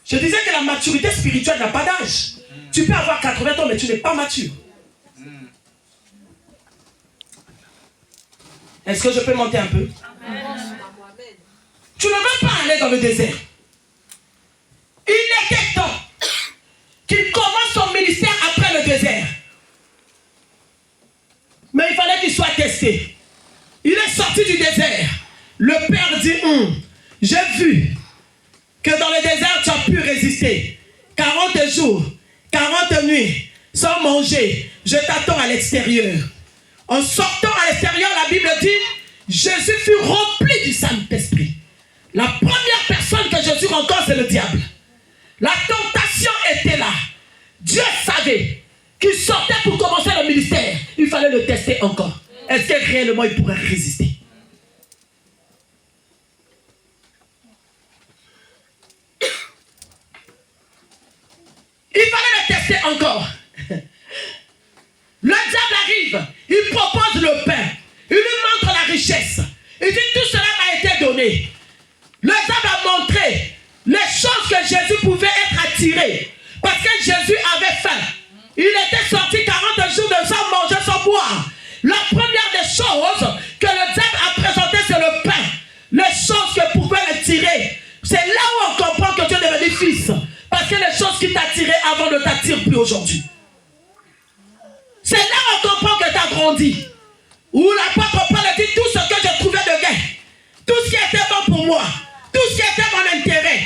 Je disais que la maturité spirituelle n'a pas d'âge. Tu peux avoir 80 ans, mais tu n'es pas mature. Est-ce que je peux monter un peu? Tu ne veux pas aller dans le désert. Il était temps qu'il commence son ministère après le désert. Mais il fallait qu'il soit testé. Il est sorti du désert. Le Père dit, j'ai vu que dans le désert tu as pu résister. 40 jours, 40 nuits, sans manger. Je t'attends à l'extérieur. En sortant à l'extérieur, la Bible dit, Jésus fut rempli du Saint-Esprit. La première personne que Jésus rencontre, c'est le diable. La tentation était là. Dieu savait qu'il sortait pour commencer le ministère. Il fallait le tester encore. Est-ce que réellement il pourrait résister? Il fallait le tester encore. Le diable arrive. Il propose le pain. Il lui montre la richesse. Il dit tout cela m'a été donné. Le diable a montré les choses que Jésus pouvait être attiré. Parce que Jésus avait faim. Il était sorti 40 jours de sans manger, sans boire. La première des choses que le diable a présentées, c'est le pain. Les choses que pouvait le tirer. C'est là où on comprend que tu es devenu fils. Parce que les choses qui t'attiraient avant ne t'attirent plus aujourd'hui. C'est là où on comprend que tu as grandi. Où l'apôtre Paul dit tout ce que je trouvais de gain. Tout ce qui était bon pour moi. Tout ce qui était mon intérêt.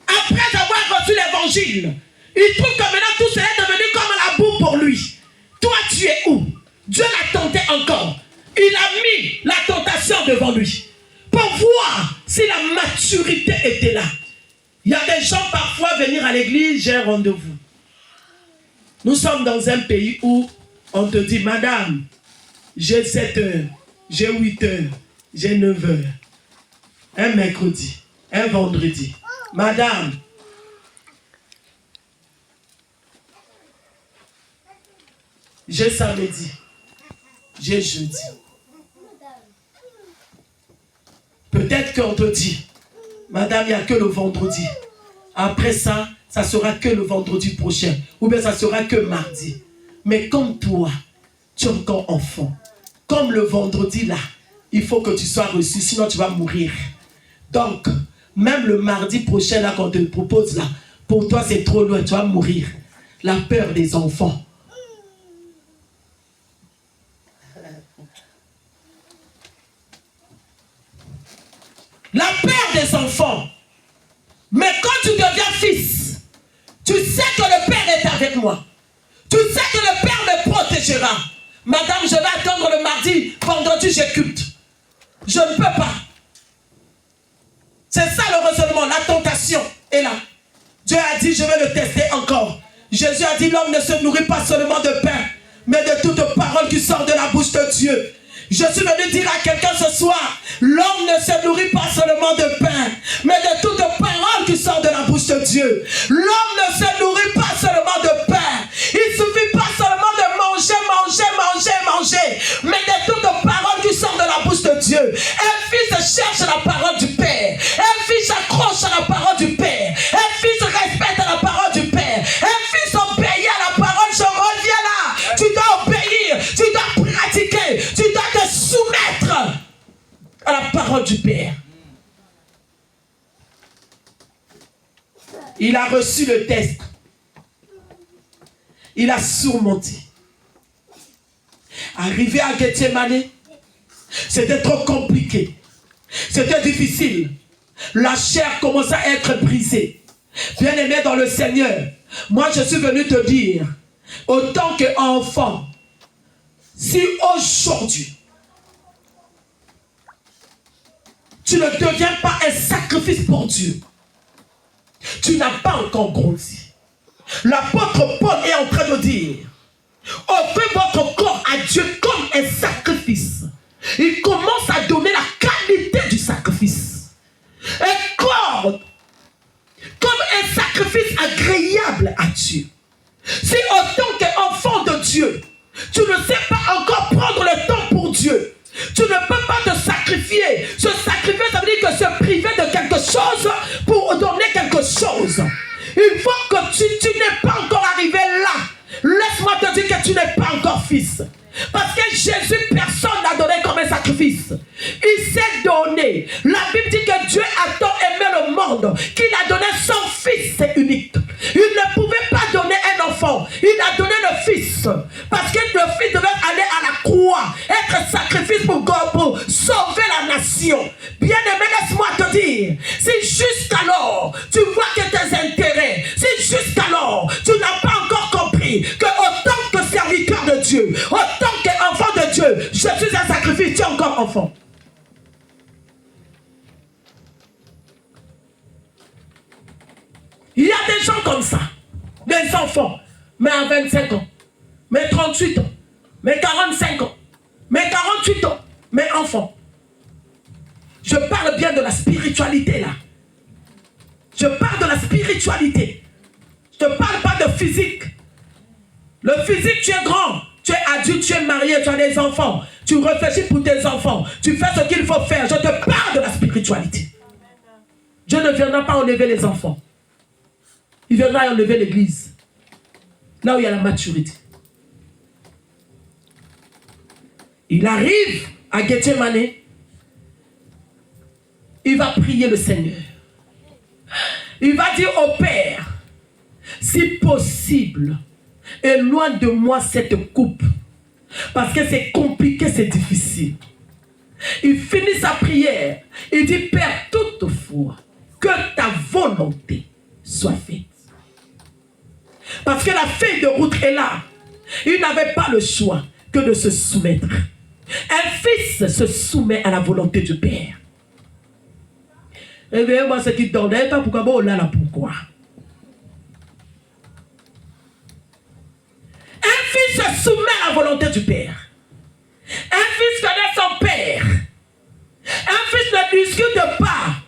Après avoir reçu l'évangile, il trouve que maintenant tout cela est devenu comme la boue pour lui. Toi, tu es où? Dieu l'a tenté encore. Il a mis la tentation devant lui. Pour voir si la maturité était là. Il y a des gens parfois venir à l'église, j'ai un rendez-vous. Nous sommes dans un pays où on te dit, madame, j'ai 7 heures, j'ai 8 heures, j'ai 9 heures. Un mercredi, un vendredi. Madame, j'ai samedi, j'ai jeudi. Peut-être qu'on te dit, madame, il n'y a que le vendredi. Après ça, ça sera que le vendredi prochain. Ou bien ça sera que mardi. Mais comme toi, tu es encore enfant. Comme le vendredi là, il faut que tu sois reçu, sinon tu vas mourir. Donc, même le mardi prochain là qu'on te propose là, pour toi c'est trop loin, tu vas mourir. La peur des enfants. La peur des enfants. Mais quand tu deviens fils, tu sais que le Père est avec moi. Tu sais que le Père me protégera. Madame, je vais attendre le mardi, vendredi, j'ai culte. Je ne peux pas. C'est ça le raisonnement, la tentation est là. Dieu a dit, je vais le tester encore. Jésus a dit, l'homme ne se nourrit pas seulement de pain, mais de toute parole qui sort de la bouche de Dieu. Je suis venu dire à quelqu'un ce soir, l'homme ne se nourrit pas seulement de pain, mais de toute parole qui sort de la bouche de Dieu. L'homme ne se nourrit pas seulement de pain. Il ne suffit pas seulement de manger, mais de toute parole qui sort de la bouche de Dieu. Un fils cherche la parole du Père. Un fils accroche à la parole du Père. Un fils respecte la parole du Père. Un fils obéit à la parole. Je reviens là. Tu dois obéir, tu dois pratiquer, tu dois te soumettre à la parole du Père. Il a reçu le test. Il a surmonté. Arrivé à Gethsémani, c'était trop compliqué. C'était difficile. La chair commençait à être brisée. Bien-aimé dans le Seigneur, moi je suis venu te dire, autant qu'enfant, si aujourd'hui, tu ne deviens pas un sacrifice pour Dieu, tu n'as pas encore grandi. L'apôtre Paul est en train de dire, offrez votre corps à Dieu comme un sacrifice. Il commence à donner la qualité du sacrifice. Un corps comme un sacrifice agréable à Dieu. Si autant qu'enfant de Dieu, tu ne sais pas encore prendre le temps pour Dieu, tu ne peux pas te sacrifier. Se sacrifier, ça veut dire que se priver de quelque chose pour donner quelque chose. Il faut que tu n'es pas encore arrivé là. Laisse-moi te dire que tu n'es pas encore fils. Parce que Jésus, personne n'a donné comme un sacrifice. Il s'est donné. La Bible dit que Dieu a tant aimé le monde qu'il a donné son fils unique. Il ne pouvait pas donner un enfant. Il a donné le fils. Parce que le fils devait aller à la croix, être sacrifice pour God, pour sauver la nation. Bien-aimé, laisse-moi te dire, si jusqu'alors tu vois que tes intérêts, si jusqu'alors tu n'as pas encore compris que autant que serviteur de Dieu, autant qu'enfant de Dieu, je suis un sacrifice, tu es encore enfant. Il y a des gens comme ça, des enfants, mais à 25 ans, mais 38 ans, mais 45 ans, mais 48 ans, mais enfants. Je parle bien de la spiritualité là. Je parle de la spiritualité. Je ne parle pas de physique. Le physique, tu es grand, tu es adulte, tu es marié, tu as des enfants. Tu réfléchis pour tes enfants. Tu fais ce qu'il faut faire. Je te parle de la spiritualité. Dieu ne viendra pas enlever les enfants. Il viendra enlever l'église. Là où il y a la maturité. Il arrive à Gethsémani. Il va prier le Seigneur. Il va dire au Père, si possible, éloigne de moi cette coupe. Parce que c'est compliqué, c'est difficile. Il finit sa prière. Il dit, Père, toutefois, que ta volonté soit faite. Parce que la feuille de route est là. Il n'avait pas le choix que de se soumettre. Un fils se soumet à la volonté du Père. Eh bien, moi, ce qui donnait, pas pourquoi, bon, là, pourquoi. Un fils se soumet à la volonté du Père. Un fils connaît son Père. Un fils ne discute pas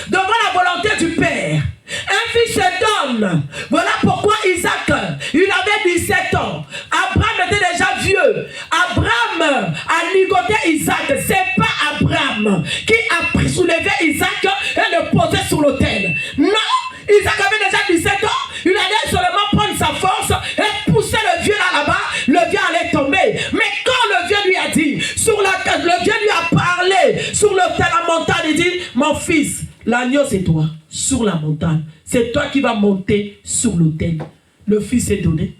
devant la volonté du Père. Un fils se donne. Voilà pourquoi Isaac, il avait 17 ans. Abraham était déjà vieux. Abraham a ligoté Isaac. C'est pas Abraham qui a soulevé Isaac et le posé sur l'autel. Non, Isaac avait déjà 17 ans. Il allait seulement prendre sa force et pousser le vieux là-bas. Le vieux allait tomber. Mais quand le vieux lui a dit, le vieux lui a parlé sur l'autel, la montagne, il dit, mon fils, l'agneau c'est toi, sur la montagne. C'est toi qui vas monter sur l'autel. Le fils est donné.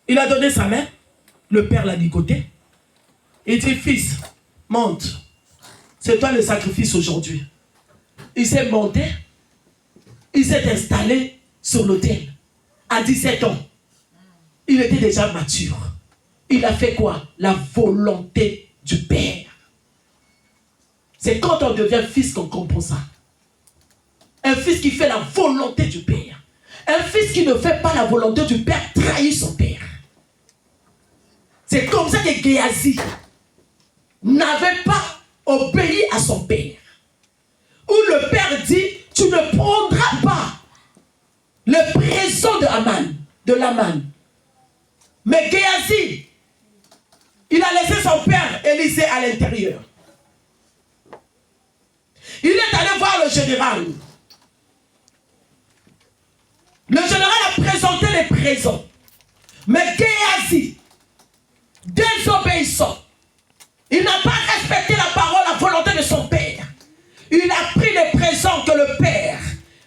Il a donné sa main. Le père l'a ligoté. Il dit, fils, monte. C'est toi le sacrifice aujourd'hui. Il s'est monté. Il s'est installé sur l'autel. À 17 ans. Il était déjà mature. Il a fait quoi? La volonté du Père. C'est quand on devient fils qu'on comprend ça. Un fils qui fait la volonté du Père. Un fils qui ne fait pas la volonté du Père trahit son Père. C'est comme ça que Géasi n'avait pas obéi à son père. Où le père dit, tu ne prendras pas le présent de Laman. Mais Géasi, il a laissé son père Élisée à l'intérieur. Il est allé voir le général. Le général a présenté les présents. Mais Géasi, désobéissant, il n'a pas respecté la parole, la volonté de son père. Il a pris les présents que le père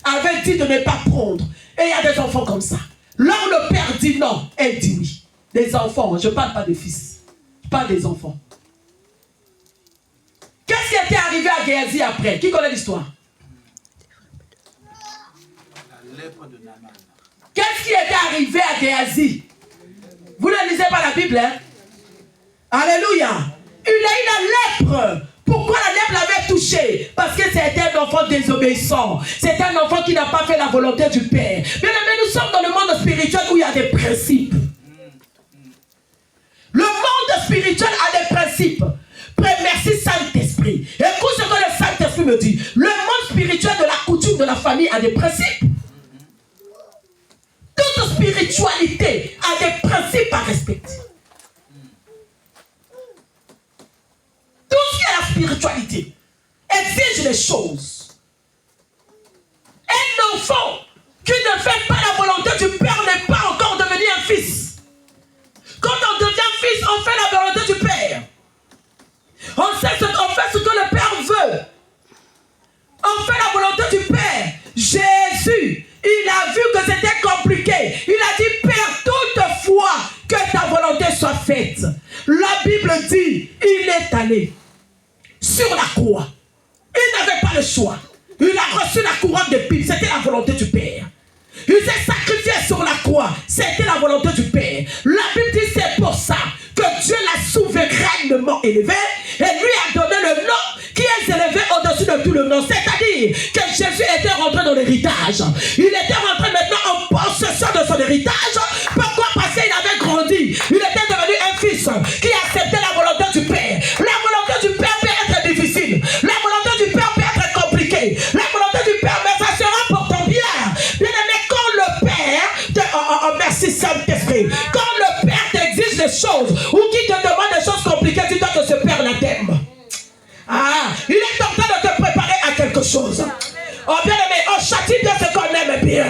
avait dit de ne pas prendre. Et il y a des enfants comme ça. Là où le père dit non, elle dit oui. Des enfants, je ne parle pas des fils. Je parle des enfants. Qu'est-ce qui était arrivé à Géasi après? Qui connaît l'histoire? La lèpre de Naaman. Qu'est-ce qui était arrivé à Géasi? Vous ne lisez pas la Bible, hein? Alléluia. Il a eu la lèpre. Pourquoi la lèpre l'avait touché? Parce que c'était un enfant désobéissant. C'est un enfant qui n'a pas fait la volonté du Père. Bien aimé, nous sommes dans le monde spirituel où il y a des principes. Le monde spirituel a des principes. Merci Saint-Esprit. Écoute ce que le Saint-Esprit me dit. Le monde spirituel de la coutume de la famille a des principes. Toute spiritualité a des principes à respecter. Tout ce qui est la spiritualité exige les choses. Un enfant qui ne fait pas la volonté du Père n'est pas encore devenu un fils. Quand on devient fils, on fait la volonté du Père. On fait ce que le Père veut. On fait la volonté du Père. Jésus, il a vu que c'était compliqué. Il a dit, Père, toutefois que ta volonté soit faite. La Bible dit, il est allé sur la croix. Il n'avait pas le choix. Il a reçu la couronne d'épines. C'était la volonté du Père. Il s'est sacrifié sur la croix. C'était la volonté du Père. La Bible dit, c'est pour ça que Dieu l'a souverainement élevé et lui a donné le nom qui est élevé au-dessus de tout le nom. C'est-à-dire que Jésus était rentré dans l'héritage. Il était rentré maintenant en possession de son héritage. Pourquoi? Parce qu'il avait grandi. Il était devenu un fils qui acceptait la volonté du Père. La volonté du Père peut être difficile. La volonté du Père peut être compliquée. La volonté du Père, mais ça sera pour ton bien. Bien aimé, quand le Père, merci Saint-Esprit, quand le Père t'exige des choses ou qui te demande des choses compliquées, tu dois que ce Père la t'aime. Ah, il est en train de te préparer à quelque chose. Oh bien aimé, on châtie bien ce qu'on aime bien.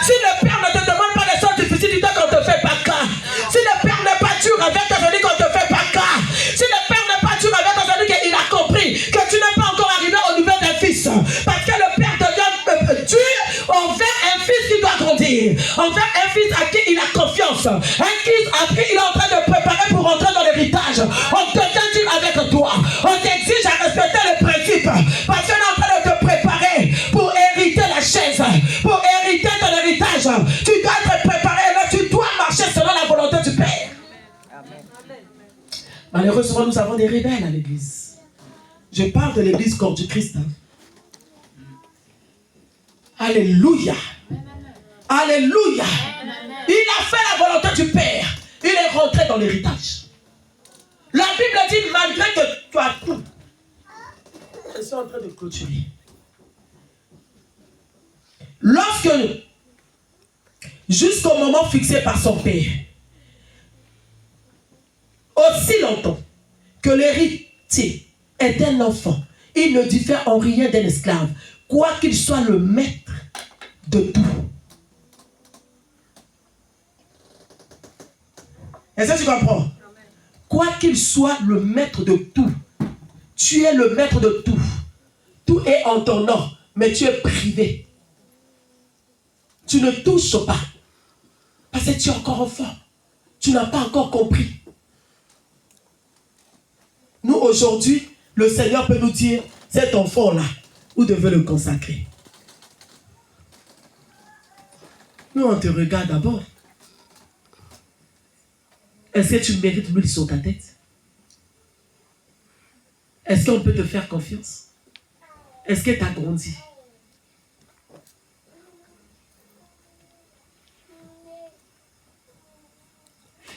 Si le Père ne te demande pas des choses difficiles, dis-toi qu'on ne te fait pas cas. Si le Père n'est pas dur avec toi, je dis qu'on ne te fait pas cas. Si le Père n'est pas dur avec toi, je dis qu'il a compris que tu n'es pas encore arrivé au niveau d'un fils. Parce que le Père devient dur envers un fils qui doit grandir. Envers un fils à qui il a confiance. Un fils à qui il est en train de préparer pour rentrer dans l'héritage. On devient dur avec toi. On t'exige à respecter les principes. Parce qu'on est en train de te préparer pour hériter la chaise. Pour hériter ton héritage. Tu dois être préparé. Là, tu dois marcher selon la volonté du Père. Amen. Malheureusement, nous avons des rebelles à l'église. Je parle de l'église corps du Christ. Alléluia. Alléluia. Il a fait la volonté du Père. Il est rentré dans l'héritage. La Bible dit, malgré que tu as tout. Je suis en train de clôturer. Lorsque, jusqu'au moment fixé par son Père, aussi longtemps que l'héritier est un enfant, il ne diffère en rien d'un esclave, quoiqu'il soit le maître de tout. Est-ce que tu comprends? Quoi qu'il soit le maître de tout, tu es le maître de tout. Tout est en ton nom, mais tu es privé. Tu ne touches pas. Parce que tu es encore enfant. Tu n'as pas encore compris. Nous, aujourd'hui, le Seigneur peut nous dire, cet enfant-là, vous devez le consacrer. Nous, on te regarde d'abord. Est-ce que tu mérites l'huile sur ta tête? Est-ce qu'on peut te faire confiance? Est-ce que tu as grandi?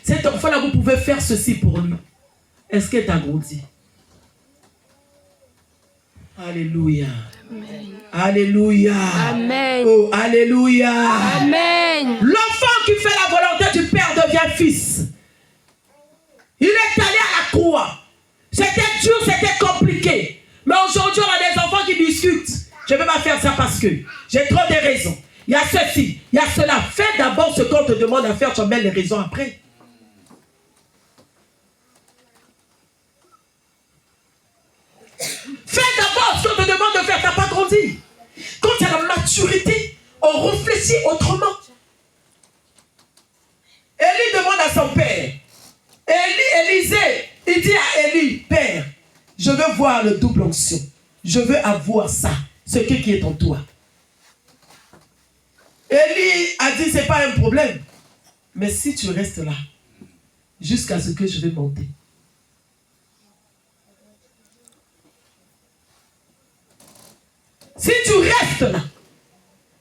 Cet enfant-là, vous pouvez faire ceci pour lui. Est-ce qu'elle t'a grandi? Alléluia. Amen. Alléluia. Amen. Oh, alléluia. Amen. L'enfant qui fait la volonté du Père devient fils. Il est allé à la croix. C'était dur, c'était compliqué. Mais aujourd'hui, on a des enfants qui discutent. Je ne vais pas faire ça parce que j'ai trop de raisons. Il y a ceci, il y a cela. Fais d'abord ce qu'on te demande à faire, tu mets les raisons après. Fais d'abord ce qu'on te demande de faire, tu n'as pas grandi. Quand il y a la maturité, on réfléchit autrement. Élie demande à son père. Élisée, il dit à Élie, Père, je veux voir le double onction. Je veux avoir ça, ce qui est en toi. Élie a dit, c'est pas un problème. Mais si tu restes là, jusqu'à ce que je vais monter. Si tu restes là,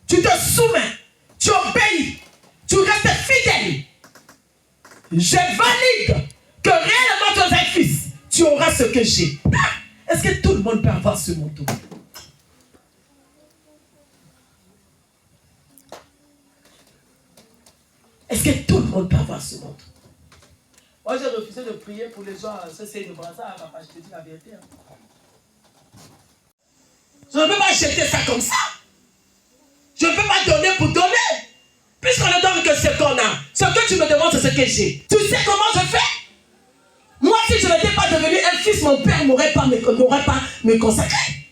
tu te soumets, tu obéis, tu restes fidèle, je valide que réellement tu es un fils, tu auras ce que j'ai. Est-ce que tout le monde peut avoir ce manteau? Est-ce que tout le monde peut avoir ce manteau? Moi, j'ai refusé de prier pour les gens, ça c'est une brassard, papa, je te dis la vérité. Je ne peux pas jeter ça comme ça. Je ne peux pas donner pour donner. Puisqu'on ne donne que ce qu'on a. Ce que tu me demandes, c'est ce que j'ai. Tu sais comment je fais? Moi, si je n'étais pas devenu un fils, mon père n'aurait pas me consacré.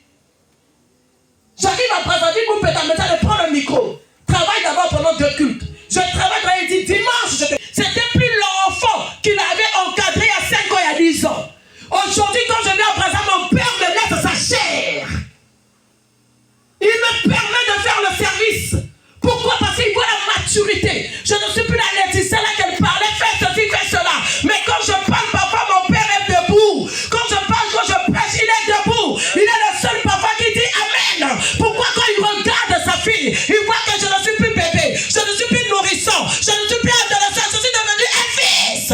J'arrive à Brazzaville pour peut-être de prendre le micro. Travaille d'abord pendant 2 cultes. Je travaille, il dit dimanche. C'était plus l'enfant qu'il avait encadré il y a 5 ans, il y a 10 ans. Aujourd'hui, quand je viens à Brazzaville, mon père me laisse sa chair. Il me permet de faire le service. Pourquoi? Parce qu'il voit la maturité. Je ne suis plus la Laetitia là qu'elle parlait, fais ceci, fais cela. Mais quand je parle, papa, mon père est debout. Quand je parle, quand je prêche, il est debout. Il est le seul papa qui dit Amen. Pourquoi quand il regarde sa fille, il voit que je ne suis plus bébé, je ne suis plus nourrisson, je ne suis plus adolescent, je suis devenu un fils.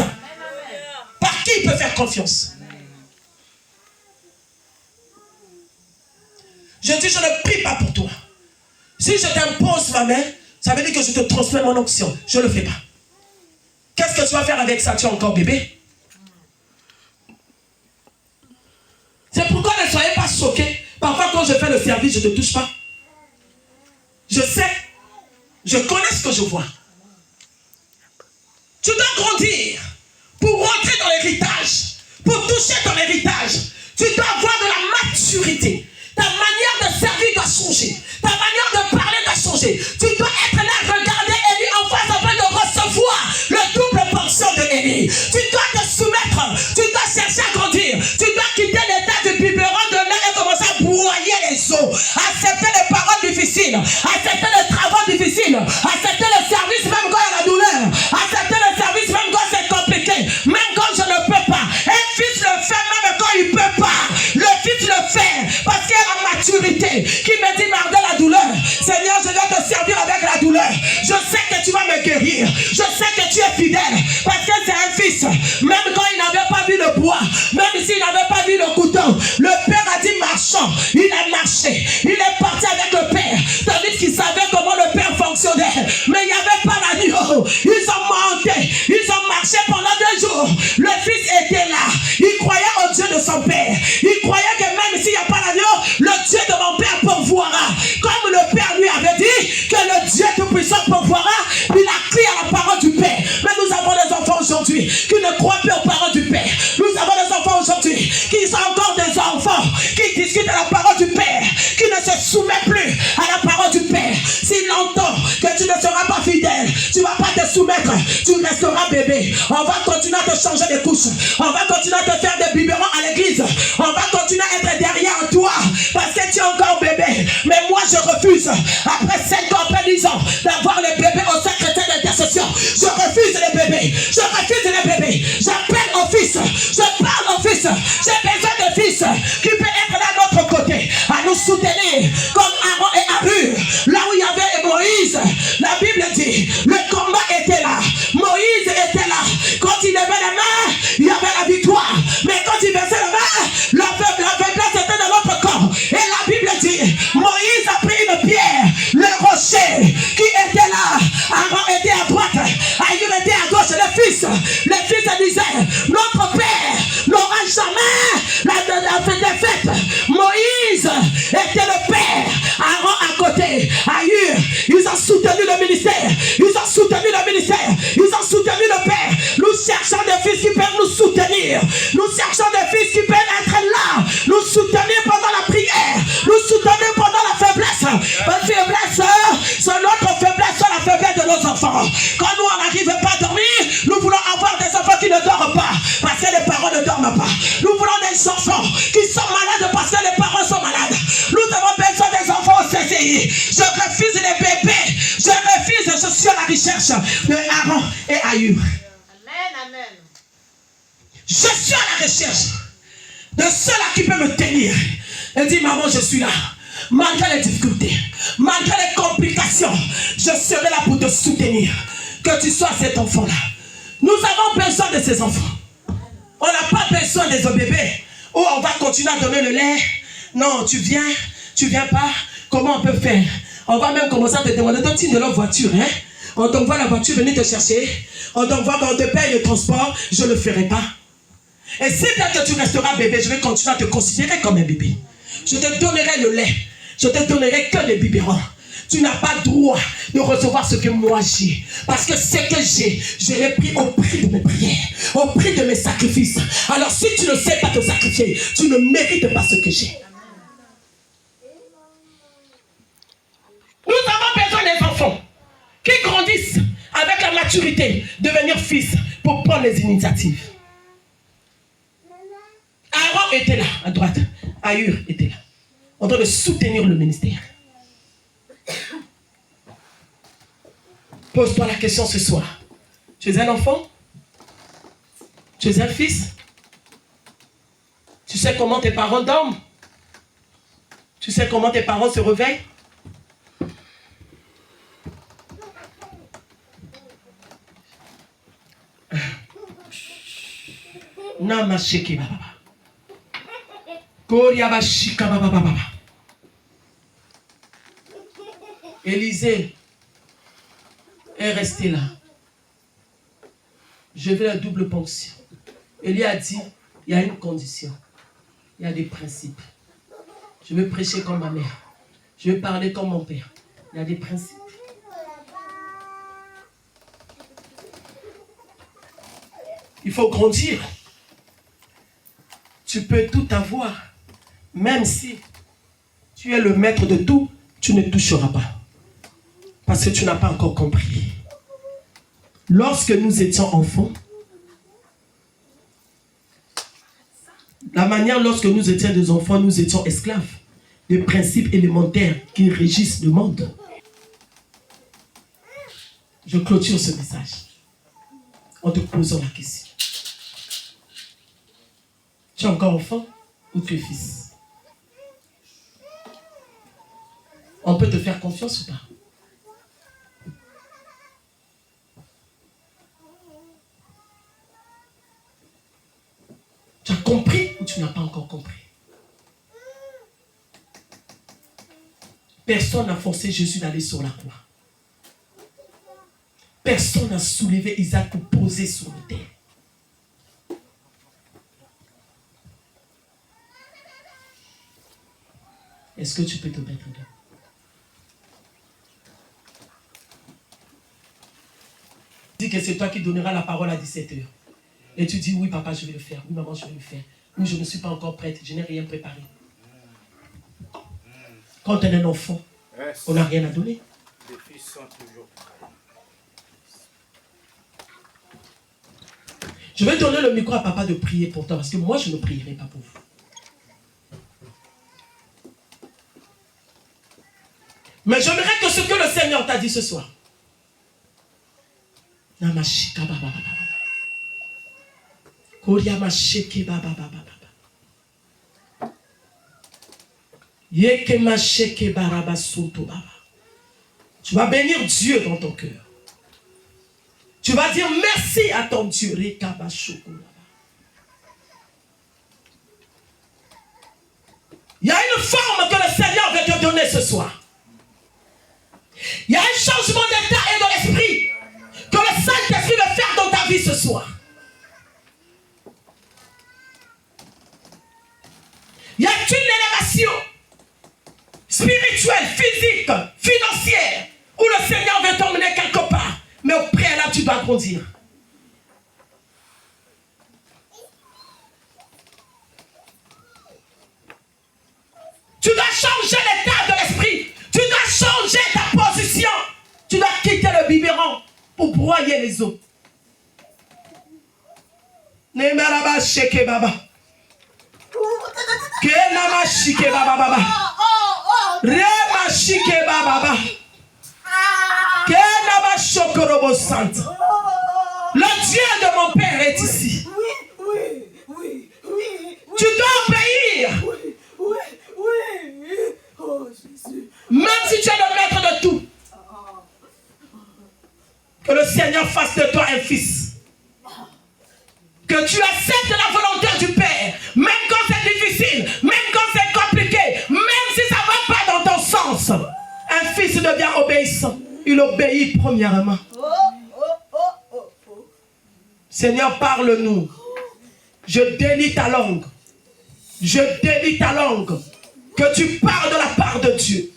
Par qui il peut faire confiance? Je dis, je ne prie pas pour toi. Si je t'impose ma main, ça veut dire que je te transmets mon onction. Je ne le fais pas. Qu'est-ce que tu vas faire avec ça? Tu es encore bébé. C'est pourquoi ne soyez pas choqués. Parfois, quand je fais le service, je ne te touche pas. Je sais. Je connais ce que je vois. Tu dois grandir pour rentrer dans l'héritage. Pour toucher ton héritage. Tu dois avoir de la maturité. Ta manière de servir doit changer. Ta manière de parler doit changer. Tu dois être là, regarder Élie en face afin de recevoir le double portion de Élie. Tu dois te soumettre. Tu dois chercher à grandir. Tu dois quitter l'état du biberon de l'air et commencer à broyer les os. Accepter les paroles difficiles. Accepter les travaux difficiles. Accepter le service même quand il y a la douleur. Accepter le service même quand c'est compliqué. Même quand je ne peux pas. Un fils le fait même quand il ne peut pas. Le fils le fait parce qu'il y a la maturité qui me dit malgré la douleur, Seigneur, je vais te servir avec la douleur. Je sais que tu vas me guérir. Je sais que tu es fidèle parce que c'est un fils. Même quand il n'avait pas vu le bois, même s'il n'avait pas vu le couteau, le père a dit marchons. Il a marché. Il est parti avec le père. Tandis qu'il savait comment le père fonctionnait. Mais il n'y avait pas l'agneau. Ils ont monté. Ils ont marché pendant 2 jours. Le fils était là. Il croyait au Dieu de son père. Il croyait que même s'il n'y a pas l'agneau, le Dieu de mon père pourvoira. Comme le père lui avait dit que le Dieu tout-puissant pourvoira, il a crié à la parole du père. Mais nous avons des enfants aujourd'hui qui ne croient plus aux paroles du père. Nous avons des enfants aujourd'hui qui sont encore des enfants qui discutent à la parole du père, qui ne se soumettent plus à la parole du père. S'il entend que tu ne seras pas fidèle, tu ne vas pas te soumettre, tu resteras bébé. On va continuer à te changer les couches. On va continuer à te faire des biberons à l'église. On va continuer à être derrière toi parce que tu es encore bébé. Mais moi je refuse, après 5 ans, après 10 ans, d'avoir les bébés au secrétaire d'intercession. Je refuse les bébés. Je refuse les bébés. J'appelle au fils. Je parle au fils. J'ai besoin de fils qui peut être là de notre côté, à nous soutenir comme Aaron et Arur. Là où il y avait Moïse, la Bible dit, le combat était là. Moïse était là. Comme soutenu le ministère. Ils ont soutenu le ministère. Ils ont soutenu le Père. Nous cherchons des fils qui peuvent nous soutenir. Nous cherchons des fils qui peuvent être là. Nous soutenir pendant la prière. Nous soutenir pendant la faiblesse. La faiblesse, c'est notre faiblesse, c'est la faiblesse de nos enfants. Quand nous, on n'arrive pas à dormir, nous voulons avoir des enfants qui ne dorment pas. Parce que les parents ne dorment pas. Nous voulons des enfants qui sont malades parce que les parents sont malades. Nous avons besoin des enfants au CCI. Je refuse les bébés. Je refuse, je suis à la recherche de Aaron et Aïur. Amen, amen. Je suis à la recherche de ceux-là qui peuvent me tenir. Elle dit, maman, je suis là. Malgré les difficultés, malgré les complications, je serai là pour te soutenir. Que tu sois cet enfant-là. Nous avons besoin de ces enfants. On n'a pas besoin des bébés où on va continuer à donner le lait. Non, tu viens pas. Comment on peut faire? On va même commencer à te demander ton titre de leur voiture. Hein? On t'envoie la voiture, venir te chercher. On t'envoie, on te paye le transport. Je ne le ferai pas. Et si bien que tu resteras bébé, je vais continuer à te considérer comme un bébé. Je te donnerai le lait. Je te donnerai que les biberons. Tu n'as pas droit de recevoir ce que moi j'ai. Parce que ce que j'ai, je l'ai pris au prix de mes prières, au prix de mes sacrifices. Alors si tu ne sais pas te sacrifier, tu ne mérites pas ce que j'ai. Nous avons besoin des enfants qui grandissent avec la maturité, devenir fils pour prendre les initiatives. Aaron était là, à droite. Aïur était là, en train de soutenir le ministère. Pose-toi la question ce soir. Tu es un enfant? Tu es un fils? Tu sais comment tes parents dorment? Tu sais comment tes parents se réveillent? Namashiki baba. Koryabashika baba baba. Élisée est resté là. Je veux la double ponction. Élie a dit, il y a une condition. Il y a des principes. Je veux prêcher comme ma mère. Je veux parler comme mon père. Il y a des principes. Il faut grandir. Tu peux tout avoir. Même si tu es le maître de tout, tu ne toucheras pas. Parce que tu n'as pas encore compris. Lorsque nous étions enfants, la manière lorsque nous étions des enfants, nous étions esclaves des principes élémentaires qui régissent le monde. Je clôture ce message en te posant la question. Tu es encore enfant ou tu es fils? On peut te faire confiance ou pas? Tu as compris ou tu n'as pas encore compris? Personne n'a forcé Jésus d'aller sur la croix. Personne n'a soulevé Isaac pour poser sur le terre. Est-ce que tu peux te mettre dedans? Dis que c'est toi qui donneras la parole à 17h. Et tu dis, oui papa, je vais le faire. Oui maman, je vais le faire. Oui, je ne suis pas encore prête. Je n'ai rien préparé. Quand on est un enfant, on n'a rien à donner. Les fils sont toujours prêts. Je vais donner le micro à papa de prier pour toi. Parce que moi, je ne prierai pas pour vous. Mais j'aimerais que ce que le Seigneur t'a dit ce soir. Namashika baba baba. Koryamashiki baba baba baba. Yekemashiki baraba soto baba. Tu vas bénir Dieu dans ton cœur. Tu vas dire merci à ton Dieu. Rekabashoko baba. Il y a une forme que le Seigneur veut te donner ce soir. Il y a un changement d'état et de l'esprit que le Saint-Esprit veut faire dans ta vie ce soir. Il y a une élévation spirituelle, physique, financière, où le Seigneur grandir. Tu dois changer l'état de l'esprit. Tu dois changer ta position. Tu dois quitter le biberon pour broyer les os. Nemaraba sheke baba. Kenama shike baba baba. Rema shike baba baba. Kenama shokorobo sante. Le Dieu de mon père est ici. Tu dois obéir. Même si tu es le maître de tout. Que le Seigneur fasse de toi un fils. Que tu acceptes la volonté du Père. Même quand c'est difficile. Même quand c'est compliqué. Même si ça ne va pas dans ton sens. Un fils devient obéissant. Il obéit premièrement. Seigneur, parle-nous. Je délie ta langue. Je délie ta langue. Que tu parles de la part de Dieu.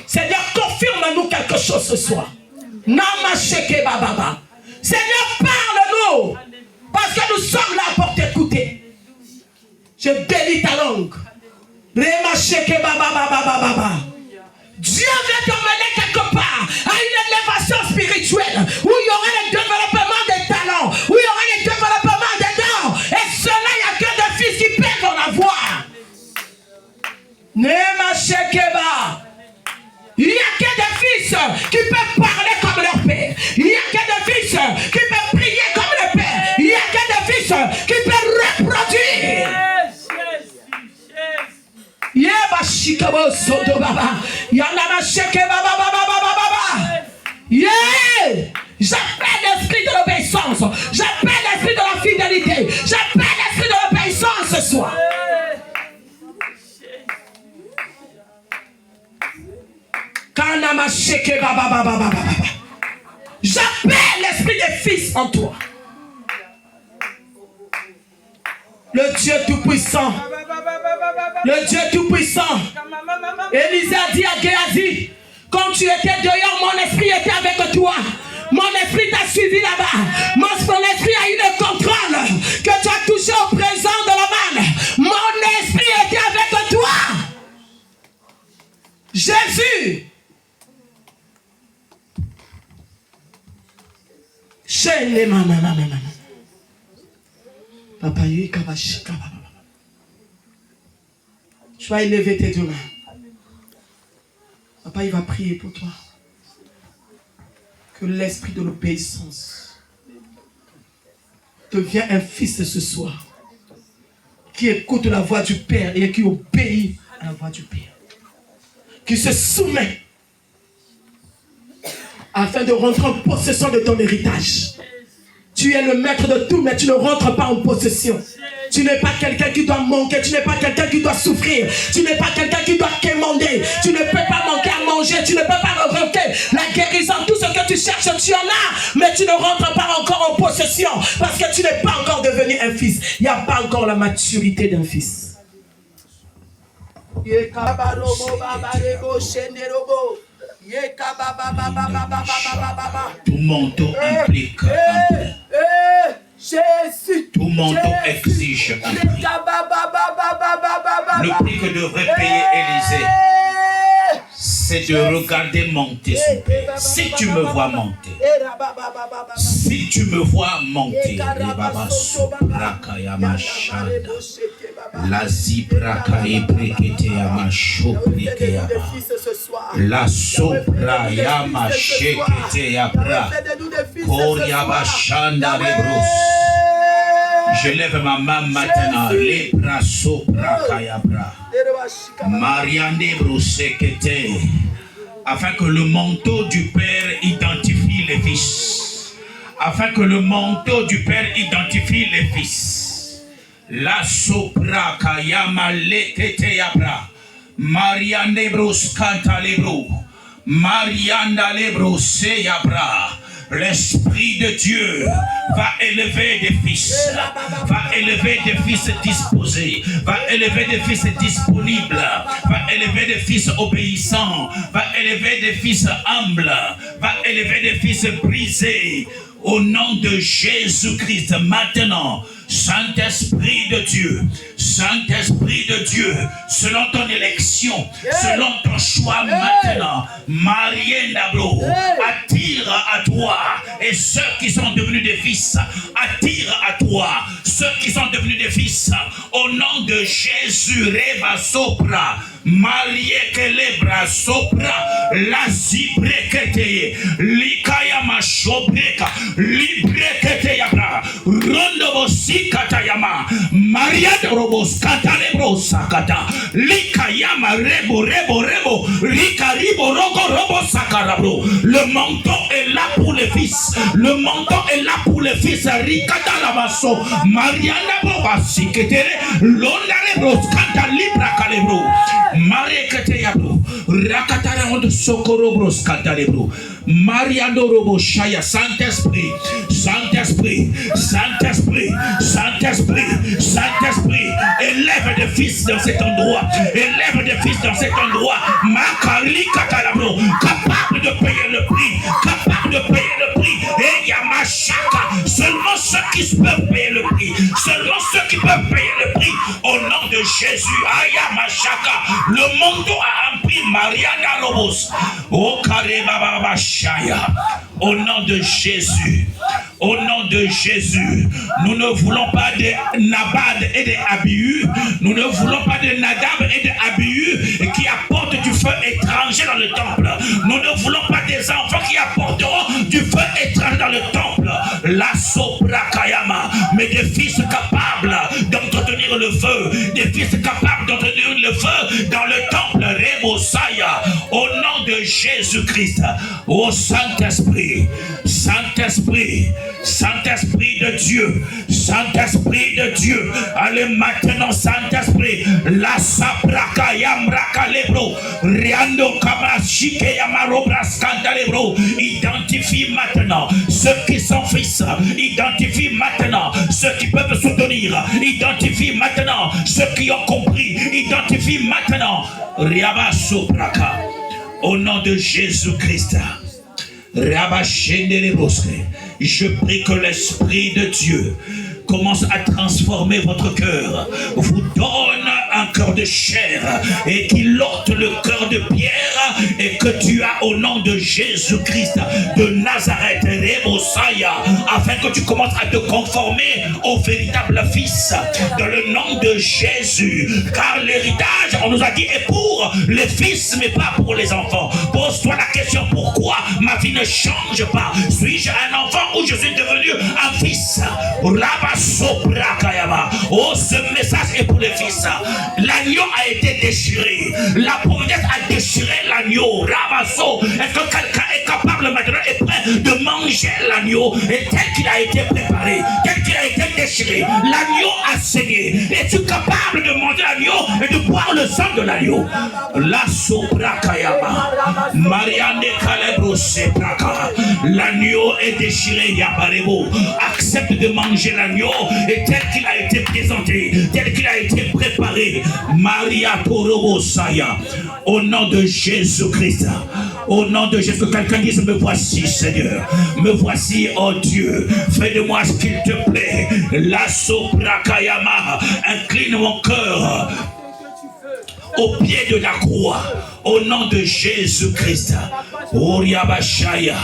Seigneur, confirme-nous quelque chose ce soir. Namasheke bababa. Seigneur, parle-nous. Parce que nous sommes là pour t'écouter. Je délie ta langue. Remasheke bababa. Dieu veut t'emmener quelque part à une élévation spirituelle où il y aura le développement des talents, où il y aura le développement des dons. Et cela, il n'y a que des fils qui peuvent en avoir. Nemashekeba. Il n'y a que des fils qui peuvent parler comme leur père. Il n'y a que des fils qui peuvent prier comme le père. Il n'y a que des fils qui peuvent reproduire. Yeba shikabo soto baba. Yanama sheke baba baba baba baba. Yeah! J'appelle l'esprit de l'obéissance. J'appelle l'esprit de la fidélité. J'appelle l'esprit de l'obéissance ce soir. Kanama sheke baba baba baba. J'appelle l'esprit des fils en toi. Le Dieu Tout-Puissant. Le Dieu Tout-Puissant. Élisée a dit à Géasi, quand tu étais dehors, mon esprit était avec toi. Mon esprit t'a suivi là-bas. Mon esprit a eu le contrôle que tu as touché au présent de la manne. Mon esprit était avec toi. Jésus. Chez maman. Papa, tu vas élever tes deux mains. Papa, il va prier pour toi. Que l'esprit de l'obéissance devienne un fils ce soir. Qui écoute la voix du Père et qui obéit à la voix du Père. Qui se soumet afin de rentrer en possession de ton héritage. Tu es le maître de tout, mais tu ne rentres pas en possession. Tu n'es pas quelqu'un qui doit manquer, tu n'es pas quelqu'un qui doit souffrir, tu n'es pas quelqu'un qui doit quémander, tu ne peux pas manquer à manger, tu ne peux pas rentrer la guérison, tout ce que tu cherches, tu en as, mais tu ne rentres pas encore en possession, parce que tu n'es pas encore devenu un fils. Il n'y a pas encore la maturité d'un fils. Tout manteau implique un prix. Tout manteau exige un prix. Le prix que devrait payer Élisée, c'est de regarder monter son père. Si tu me vois monter, si tu me vois monter, la zibraka ebrekete yama shoprekete yama la sopra yama shekete yabra koryaba shanda lebros. Je lève ma main maintenant, lebra sopra kayabra mariande brosekete, afin que le manteau du Père identifie les fils, afin que le manteau du Père identifie les fils. La sopra kayama lekete yabra mariande bros kanta lebro marianda lebro se yabra. L'Esprit de Dieu va élever des fils, va élever des fils disposés, va élever des fils disponibles, va élever des fils obéissants, va élever des fils humbles, va élever des fils brisés. Au nom de Jésus-Christ, maintenant, Saint-Esprit de Dieu, Saint-Esprit de Dieu, selon ton élection, selon ton choix maintenant, Marie Nabro, attire à toi, et ceux qui sont devenus des fils, attire à toi, ceux qui sont devenus des fils, au nom de Jésus, Reba Sopra, Marie Kelebra Sopra, la Zibrekete, Likaya Mashobreka, Librekete Yabra, Rondobosi Katayama, Maria de Robos Katalebro Sakata, Likayama Rebo Rebo Rebo, Rikaribo Rogo Robo Sakarabro. Le manteau est là pour les fils, le manteau est là pour les fils, Rikata Lavaso, Mariana Bobasi Ketere, Londarebro Skata Libra Kalebro. Marekete yabro, rakatara on sokorobros katalebro, Mariando robo shaya, Saint-Esprit, Saint-Esprit, Saint-Esprit, Saint-Esprit, Saint-Esprit, élève des fils dans cet endroit, élève des fils dans cet endroit, Makali katalabro, capable de payer le prix, capable de payer le prix, et Yamashaka, seulement ceux qui peuvent payer le prix, seulement ceux qui peuvent payer le prix, au nom de Jésus, Ayamashaka. Le monde a rempli Mariana Robos. Au Kareba Shaya. Au nom de Jésus. Au nom de Jésus. Nous ne voulons pas de Nabad et de Abihu. Nous ne voulons pas de Nadab et de Abihu qui apportent du feu étranger dans le temple. Nous ne voulons pas des enfants qui apporteront du feu étranger dans le temple. La Sopra Kayama. Mais des fils capables d'entretenir le feu. Des fils capables d'entretenir le feu dans le temple Rebosaya, au nom de Jésus-Christ. Ô Saint-Esprit, Saint-Esprit, Saint-Esprit de Dieu, Saint-Esprit de Dieu, allez maintenant, Saint-Esprit, la sabraka yamraka lebro, riando kamashike yamarobra scandalebro, identifie maintenant ceux qui sont fils, identifie maintenant ceux qui peuvent soutenir, identifie maintenant ceux qui ont compris, identifie maintenant, Riaba Sopraka, au nom de Jésus-Christ. Je prie que l'Esprit de Dieu commence à transformer votre cœur, vous donne un cœur de chair et qu'il ôte le cœur de pierre, et que tu as au nom de Jésus-Christ de Nazareth, Rebosaya, afin que tu commences à te conformer au véritable Fils dans le nom de Jésus, car l'héritage, on nous a dit, est pour les fils mais pas pour les enfants. Pose-toi la question, pourquoi ma vie ne change pas? Suis-je un enfant ou je suis devenu un fils? Oh, ce message est pour les fils. L'agneau a été déchiré. La providence a déchiré l'agneau. Rabasso. Est-ce que quelqu'un est capable maintenant et prêt de manger l'agneau et tel qu'il a été préparé, tel qu'il a été déchiré? L'agneau a saigné. Es-tu capable de manger l'agneau et de boire le sang de l'agneau? La sobra kayama. Marianne Calebro sepraka. L'agneau est déchiré. Yabarebo. Accepte de manger l'agneau et tel qu'il a été présenté, tel qu'il a été préparé. Maria Torobo Saya, au nom de Jésus-Christ, au nom de Jésus, que quelqu'un dise, me voici Seigneur, me voici, oh Dieu, fais de moi ce qu'il te plaît. La Soprakayama, incline mon cœur au pied de la croix, au nom de Jésus-Christ. Oriabashaya,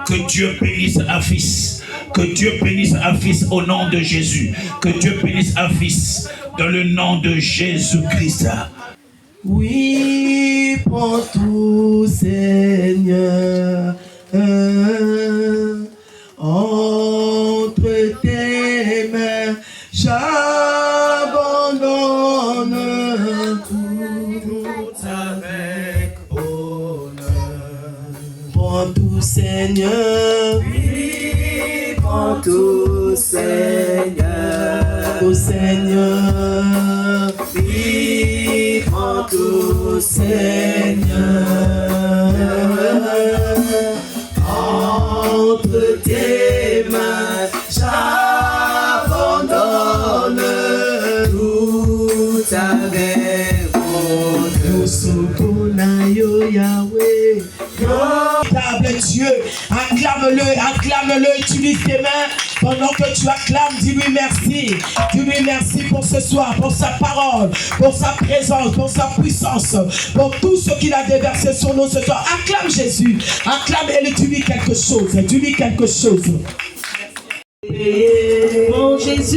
que Dieu bénisse un fils, que Dieu bénisse un fils au nom de Jésus, que Dieu bénisse un fils dans le nom de Jésus-Christ. Oui, prends tout, Seigneur, entre tes mains, j'abandonne tout avec bonheur. Prends tout, Seigneur, oui, prends tout, Seigneur, oh Seigneur, oui, prends tout, Seigneur, entre tes mains, j'abandonne tout avec bonheur. Nous sommes Yahweh, formidable Dieu. Acclame-le, utilise tes mains. Pendant que tu acclames, dis-lui merci. Dis-lui merci pour ce soir, pour sa parole, pour sa présence, pour sa puissance, pour tout ce qu'il a déversé sur nous ce soir. Acclame Jésus. Acclame et dis-lui quelque chose. Dis-lui quelque chose. Bon Jésus.